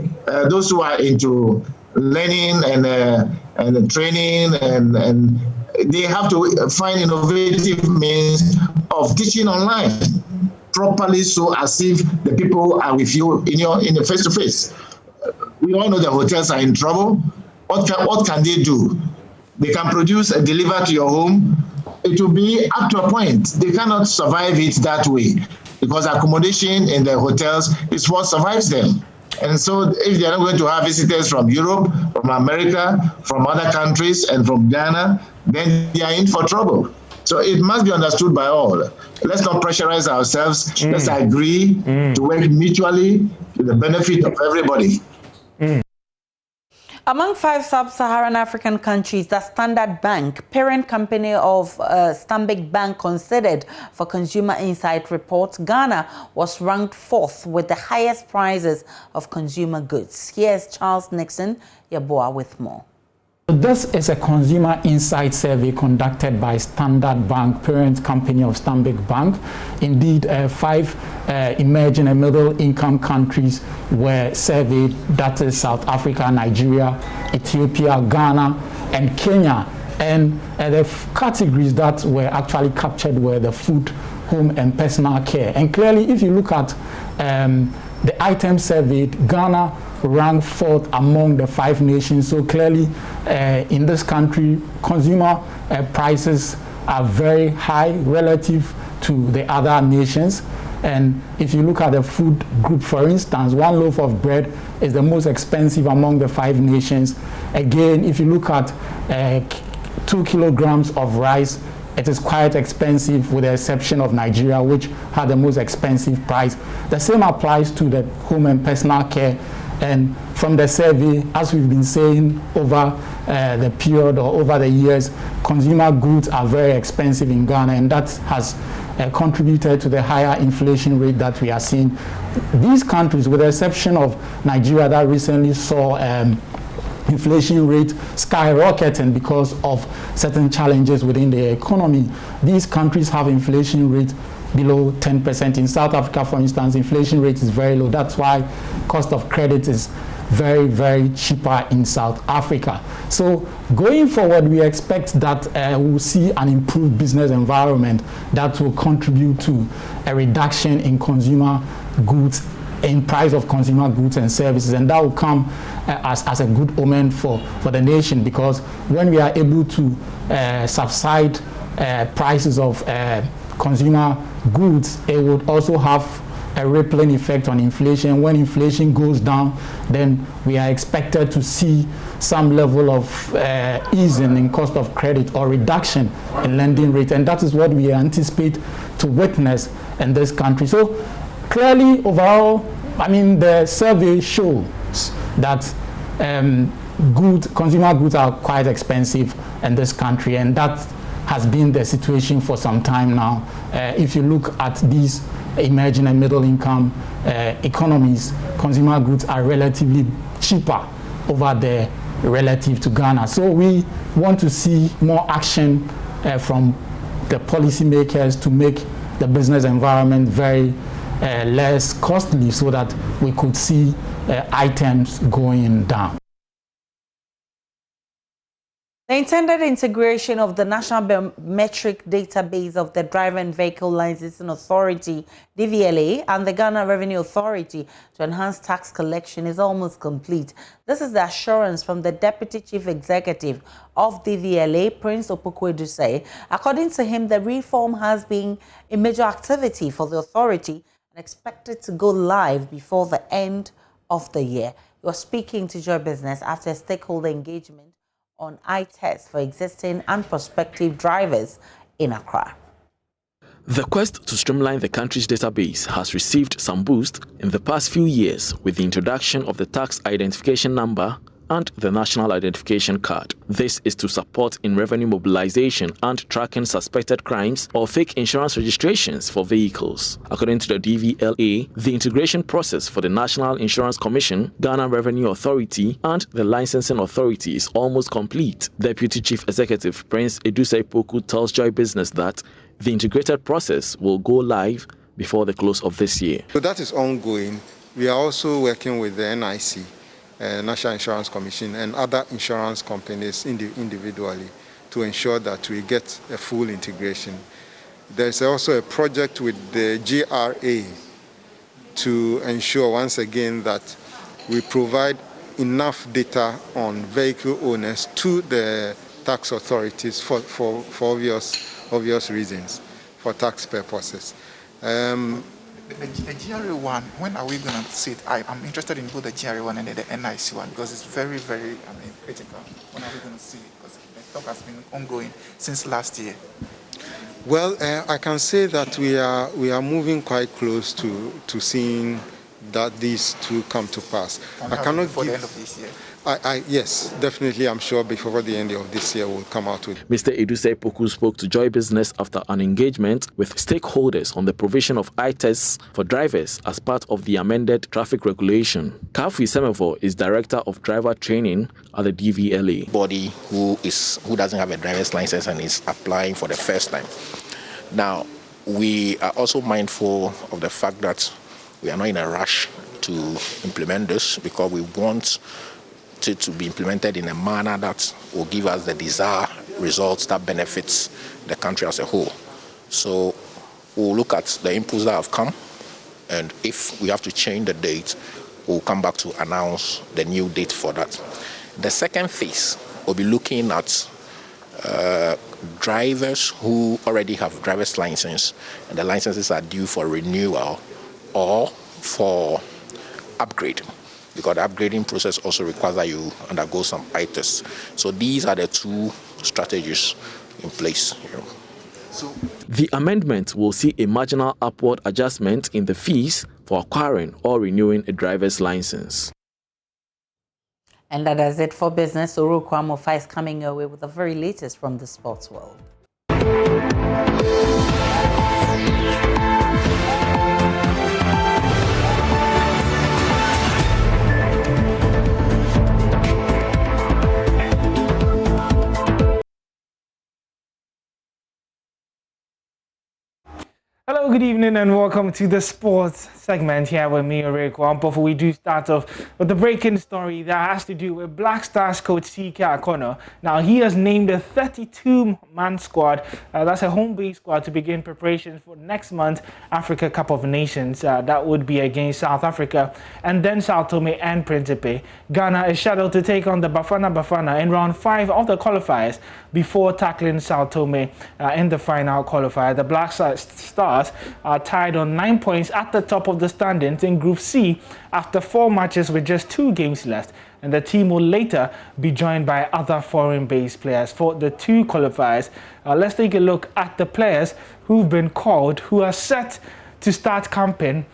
those who are into learning and training and they have to find innovative means of teaching online properly, so as if the people are with you in the face-to-face. We all know the hotels are in trouble. What can they do? They can produce and deliver to your home. It will be up to a point. They cannot survive it that way because accommodation in the hotels is what survives them. And so if they are not going to have visitors from Europe, from America, from other countries, and from Ghana, then they are in for trouble. So it must be understood by all. Let's not pressurize ourselves. Let's agree to work mutually to the benefit of everybody. Among 5 sub-Saharan African countries that Standard Bank, parent company of Stanbic Bank, considered for Consumer Insight report, Ghana was ranked 4th with the highest prices of consumer goods. Here's Charles Nixon Yaboa with more. This is a consumer insight survey conducted by Standard Bank, parent company of Stanbic Bank. Indeed, 5 emerging and middle income countries were surveyed. That is South Africa, Nigeria, Ethiopia, Ghana, and Kenya. And the categories that were actually captured were the food, home, and personal care. And clearly, if you look at the items surveyed, Ghana ranked 4th among the 5 nations. So clearly, in this country, consumer prices are very high relative to the other nations. And if you look at the food group, for instance, 1 loaf of bread is the most expensive among the 5 nations. Again, if you look at 2 kilograms of rice, it is quite expensive with the exception of Nigeria, which had the most expensive price. The same applies to the home and personal care. And from the survey, as we've been saying over the period or over the years, consumer goods are very expensive in Ghana, and that has contributed to the higher inflation rate that we are seeing. These countries, with the exception of Nigeria that recently saw inflation rate skyrocketing because of certain challenges within the economy, these countries have inflation rate below 10%. In South Africa, for instance, inflation rate is very low. That's why cost of credit is very, very cheaper in South Africa. So going forward, we expect that we'll see an improved business environment that will contribute to a reduction in consumer goods, in price of consumer goods and services, and that will come as a good omen for the nation, because when we are able to subside prices of consumer goods, it would also have a rippling effect on inflation. When inflation goes down, then we are expected to see some level of easing in cost of credit or reduction in lending rate, and that is what we anticipate to witness in this country. So clearly, overall, I mean, the survey shows that consumer goods are quite expensive in this country, and that has been the situation for some time now. If you look at these emerging and middle income economies, consumer goods are relatively cheaper over there relative to Ghana. So we want to see more action from the policymakers to make the business environment very less costly, so that we could see items going down. The intended integration of the National Biometric Database of the Driver and Vehicle Licensing Authority, DVLA, and the Ghana Revenue Authority to enhance tax collection is almost complete. This is the assurance from the Deputy Chief Executive of DVLA, Prince Opokwe-Dusay. According to him, the reform has been a major activity for the authority and expected to go live before the end of the year. He was speaking to Joy Business after a stakeholder engagement on eye tests for existing and prospective drivers in Accra. The quest to streamline the country's database has received some boost in the past few years with the introduction of the tax identification number and the National Identification Card. This is to support in revenue mobilization and tracking suspected crimes or fake insurance registrations for vehicles. According to the DVLA, the integration process for the National Insurance Commission, Ghana Revenue Authority, and the Licensing Authority is almost complete. Deputy Chief Executive Prince Edusei Poku tells Joy Business that the integrated process will go live before the close of this year. So that is ongoing. We are also working with the NIC, National Insurance Commission, and other insurance companies individually to ensure that we get a full integration. There's also a project with the GRA to ensure once again that we provide enough data on vehicle owners to the tax authorities for obvious reasons, for tax purposes. The GRA one, when are we going to see it? I'm interested in both the GRA one and the NIC one, because it's very, very critical. When are we going to see it? Because the talk has been ongoing since last year. Well, I can say that we are moving quite close to seeing that these two come to pass. I cannot before the end of this year. Yes, definitely. I'm sure before the end of this year we'll come out with. Mr. Edusei Poku spoke to Joy Business after an engagement with stakeholders on the provision of eye tests for drivers as part of the amended traffic regulation. Kafui Semevo is Director of Driver Training at the DVLA. Body who doesn't have a driver's license and is applying for the first time. Now, we are also mindful of the fact that we are not in a rush to implement this, because we want it to be implemented in a manner that will give us the desired results that benefits the country as a whole. So we'll look at the inputs that have come, and if we have to change the date, we'll come back to announce the new date for that. The second phase will be looking at drivers who already have driver's license and the licenses are due for renewal or for upgrade, because the upgrading process also requires that you undergo some eye tests. So these are the two strategies in place here. The amendment will see a marginal upward adjustment in the fees for acquiring or renewing a driver's license. And that is it for business. Uru Kwamofa is coming away with the very latest from the sports world. Hello, good evening and welcome to the sports segment here with me, Oreko. Before we do start off with the breaking story that has to do with Black Stars coach C.K. Akono. Now, he has named a 32-man squad. That's a home-based squad to begin preparations for next month Africa Cup of Nations. That would be against South Africa and then Sao Tome and Principe. Ghana is scheduled to take on the Bafana in round 5 of the qualifiers before tackling Sao Tome in the final qualifier. The Black Stars are tied on 9 points at the top of the standings in Group C after 4 matches with just 2 games left, and the team will later be joined by other foreign-based players for the 2 qualifiers. Let's take a look at the players who've been called, who are set to start camping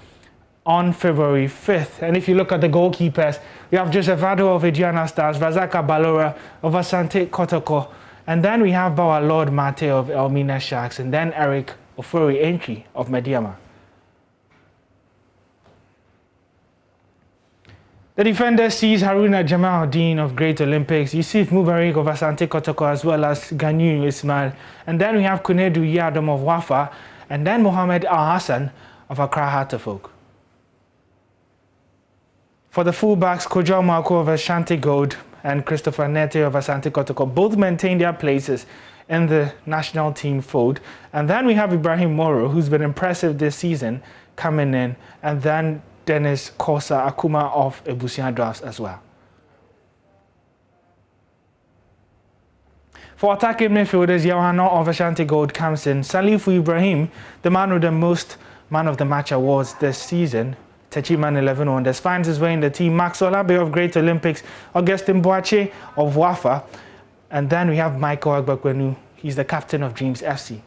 on February 5th. And if you look at the goalkeepers, we have Joseph Ado of Aduana Stars, Razaka Balora of Asante Kotoko, and then we have Bawa Lord Mate of Elmina Sharks, and then Eric Ofori Entry of Mediama. The defender sees Haruna Jamaluddin of Great Olympics, Yusuf Mubarak of Asante Kotoko, as well as Ganyu Ismail. And then we have Kunedu Yadom of Wafa, and then Mohamed Al Hassan of Accra Heart of Oak. For the fullbacks, Kojo Marco of Ashanti Gold and Christopher Nete of Asante Kotoko both maintain their places in the national team fold. And then we have Ibrahim Moro, who's been impressive this season, coming in, and then Dennis Kosa Akuma of Ebusian Drafts as well. For attacking midfielders, Yohana of Ashanti Gold comes in. Salifu Ibrahim, the man with the most Man of the Match awards this season, Techiman 11 Wonders, finds his way in the team. Max Olabe of Great Olympics, Augustin Boache of Wafa, and then we have Michael Agbakwenu. He's the captain of Dreams FC.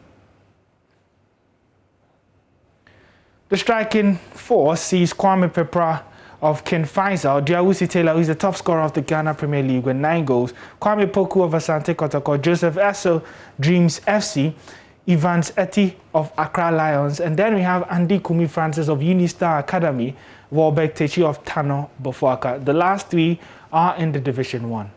The striking force sees Kwame Pepra of Ken Faisal, Diawusi Taylor, who is the top scorer of the Ghana Premier League with 9 goals, Kwame Poku of Asante Kotoko, Joseph Esso, Dreams FC, Evans Eti of Accra Lions, and then we have Andy Kumi Francis of Unistar Academy, Warbeck Techi of Tano Bofuaka. The last 3 are in the Division 1.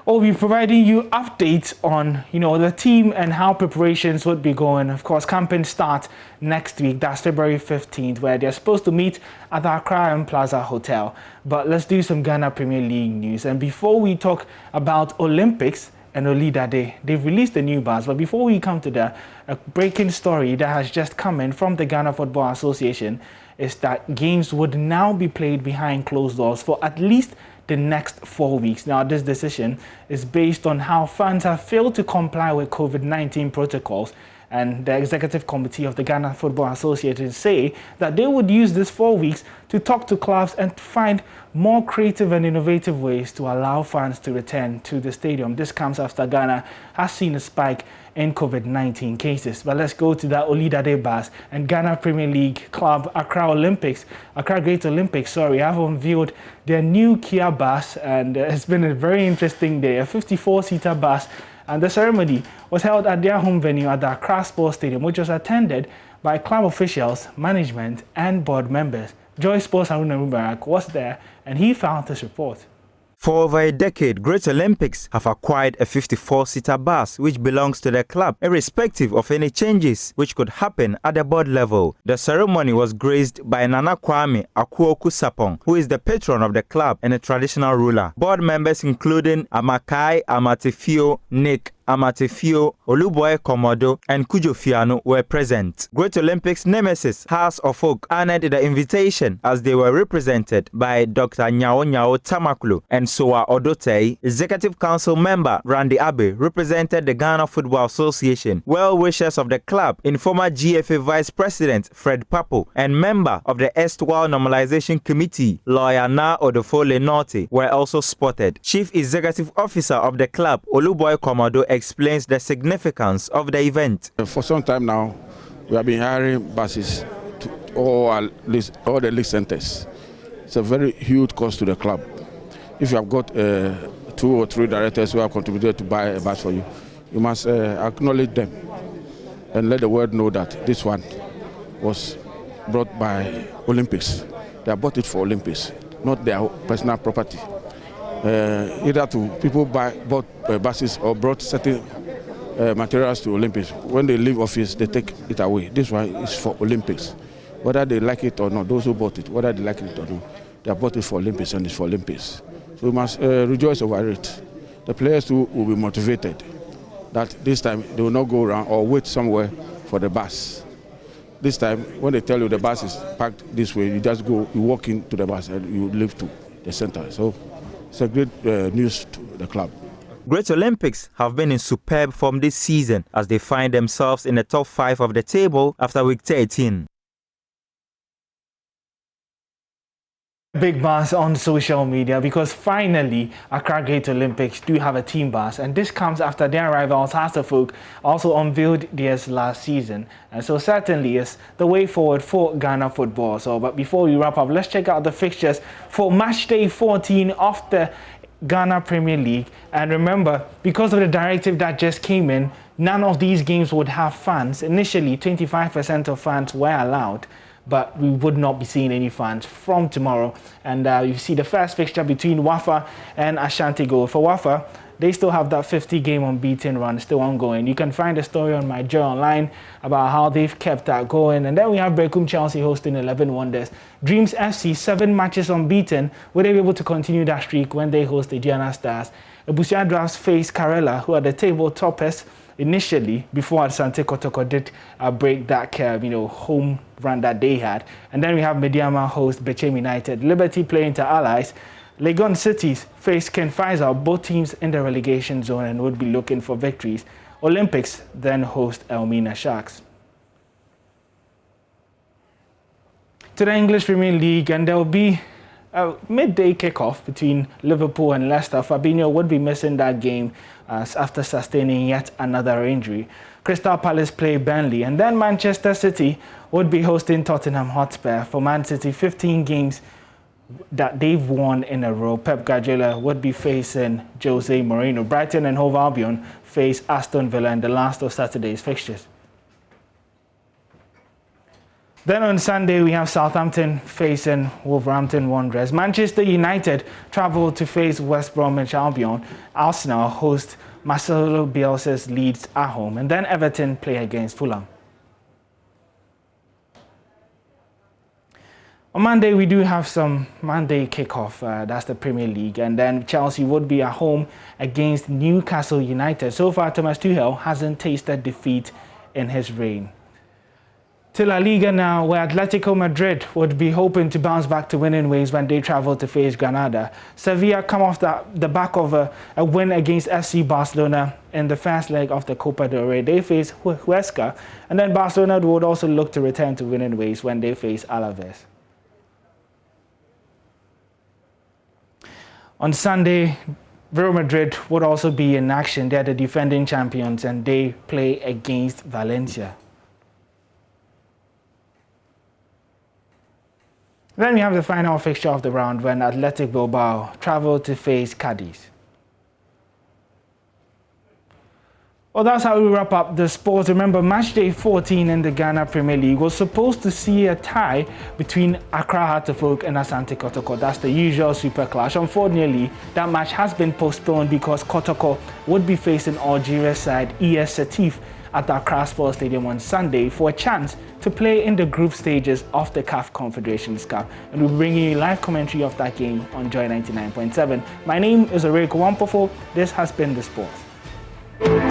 We'll be providing you updates on, the team and how preparations would be going. Of course, camping starts next week. That's February 15th, where they're supposed to meet at the Accra Plaza Hotel. But let's do some Ghana Premier League news. And before we talk about Olympics and Olida Day, they've released a new buzz. But before we come to that, a breaking story that has just come in from the Ghana Football Association is that games would now be played behind closed doors for at least the next 4 weeks. Now, this decision is based on how fans have failed to comply with COVID-19 protocols, and the executive committee of the Ghana Football Association say that they would use this 4 weeks to talk to clubs and find more creative and innovative ways to allow fans to return to the stadium. This comes after Ghana has seen a spike in COVID-19 cases. But let's go to that Olida Day bus. And Ghana Premier League club Accra Great Olympics, have unveiled their new Kia bus, and it's been a very interesting day, a 54-seater bus. And the ceremony was held at their home venue at the Accra Sports Stadium, which was attended by club officials, management, and board members. Joy Sports Haruna Mubarak was there, and he found this report. For over a decade, Great Olympics have acquired a 54-seater bus which belongs to the club, irrespective of any changes which could happen at the board level. The ceremony was graced by Nana Kwame Akuoku Sapong, who is the patron of the club and a traditional ruler. Board members including Amakai Amatifio Nick Amatefio, Oluboy Komodo, and Kujo Fiano were present. Great Olympics nemesis House of Folk honored the invitation as they were represented by Dr. Nyao Tamaklu and Soa Odotei. Executive Council member Randy Abe represented the Ghana Football Association. Well-wishers of the club, informer GFA Vice President Fred Papo, and member of the Erstwhile Normalization Committee, lawyer Na Odofole Norte, were also spotted. Chief Executive Officer of the club, Oluboy Komodo, explains the significance of the event. For some time now, we have been hiring buses to all the league centers. It's a very huge cost to the club. If you have got 2 or 3 directors who have contributed to buy a bus for you, you must acknowledge them and let the world know that this one was brought by Olympics. They have bought it for Olympics, not their personal property. Either to people bought buses or brought certain materials to Olympics. When they leave office, they take it away. This one is for Olympics. Whether they like it or not, those who bought it, whether they like it or not, they have bought it for Olympics and it's for Olympics. So we must rejoice over it. The players too will be motivated that this time they will not go around or wait somewhere for the bus. This time, when they tell you the bus is packed this way, you just go, you walk into the bus and you leave to the center. So it's a great news to the club. Great Olympics have been in superb form this season as they find themselves in the top 5 of the table after week 13. Big buzz on social media because finally Accra Great Olympics do have a team bus, and this comes after their rivals House of Folk also unveiled theirs last season, and so certainly is the way forward for Ghana football. But before we wrap up, let's check out the fixtures for match day 14 of the Ghana Premier League. And remember, because of the directive that just came in, none of these games would have fans. Initially 25% of fans were allowed, but we would not be seeing any fans from tomorrow. And you see the first fixture between Wafa and Ashanti Gold. For Wafa, they still have that 50-game unbeaten run still ongoing. You can find a story on my journal online about how they've kept that going. And then we have Brekum Chelsea hosting 11 Wonders. Dreams FC, 7 matches unbeaten. Will they be able to continue that streak when they host the Diana Stars? Abusia Drafts face Karela, who are the table toppers initially before Asante Kotoko did break that home run that they had. And then we have Mediama host Bechem United. Liberty playing to Allies. Legon Cities face Ken Faisal, both teams in the relegation zone and would be looking for victories. Olympics then host Elmina Sharks. To the English Premier League, and there will be a midday kickoff between Liverpool and Leicester. Fabinho would be missing that game after sustaining yet another injury. Crystal Palace play Burnley, and then Manchester City would be hosting Tottenham Hotspur. For Man City, 15 games that they've won in a row. Pep Guardiola would be facing Jose Mourinho. Brighton and Hove Albion face Aston Villa in the last of Saturday's fixtures. Then on Sunday, we have Southampton facing Wolverhampton Wanderers. Manchester United travel to face West Bromwich Albion. Arsenal host Marcelo Bielsa's Leeds at home. And then Everton play against Fulham. On Monday, we do have some Monday kickoff. That's the Premier League. And then Chelsea would be at home against Newcastle United. So far, Thomas Tuchel hasn't tasted defeat in his reign. To La Liga now, where Atletico Madrid would be hoping to bounce back to winning ways when they travel to face Granada. Sevilla come off the back of a win against FC Barcelona in the first leg of the Copa del Rey. They face Huesca, and then Barcelona would also look to return to winning ways when they face Alaves. On Sunday, Real Madrid would also be in action. They're the defending champions, and they play against Valencia. Then we have the final fixture of the round when Athletic Bilbao travel to face Cadiz. Well, that's how we wrap up the sport. Remember, match day 14 in the Ghana Premier League was supposed to see a tie between Accra Heart of Oak and Asante Kotoko. That's the usual super clash. Unfortunately, that match has been postponed because Kotoko would be facing Algeria's side ES Setif at the Accra Sports Stadium on Sunday for a chance to play in the group stages of the CAF Confederations Cup. And we'll bring you live commentary of that game on Joy 99.7. My name is Oreko Wampofo. This has been The Sport. Welcome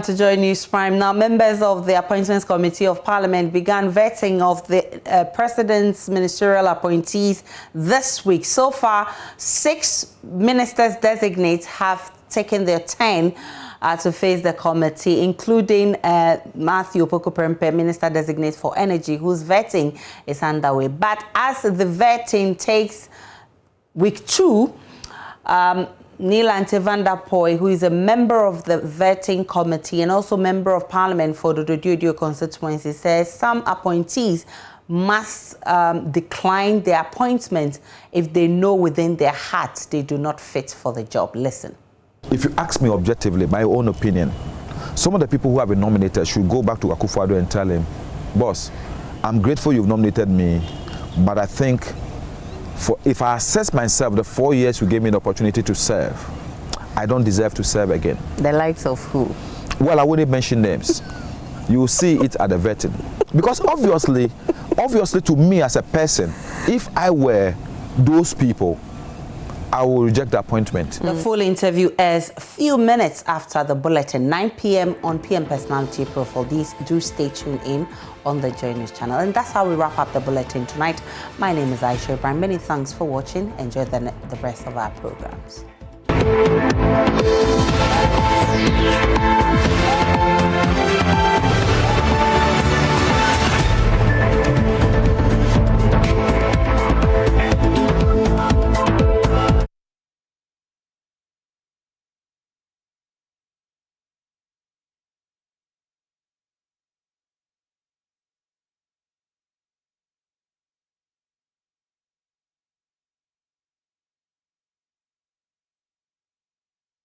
to Joy News Prime. Now, members of the Appointments Committee of Parliament began vetting of the President's ministerial appointees this week. So far, 6 ministers designates have taken their turn to face the committee, including Matthew Opoku-Prempeh, Minister Designate for Energy, whose vetting is underway. But as the vetting takes week 2, Neil Ante-Vanderpoy, who is a member of the vetting committee and also member of Parliament for the Dodio constituency, says some appointees must decline their appointment if they know within their hearts they do not fit for the job. Listen. If you ask me objectively, my own opinion, some of the people who have been nominated should go back to Akufo-Addo and tell him, boss, I'm grateful you've nominated me, but I think if I assess myself, the 4 years you gave me the opportunity to serve, I don't deserve to serve again. The likes of who? Well, I wouldn't mention names. You will see it at the vetting. Because obviously to me as a person, if I were those people, I will reject the appointment. The full interview airs a few minutes after the bulletin, 9 p.m. on PM Personality Profile. Do stay tuned in on the Joy News channel. And that's how we wrap up the bulletin tonight. My name is Aisha Ibrahim. Many thanks for watching. Enjoy the rest of our programs.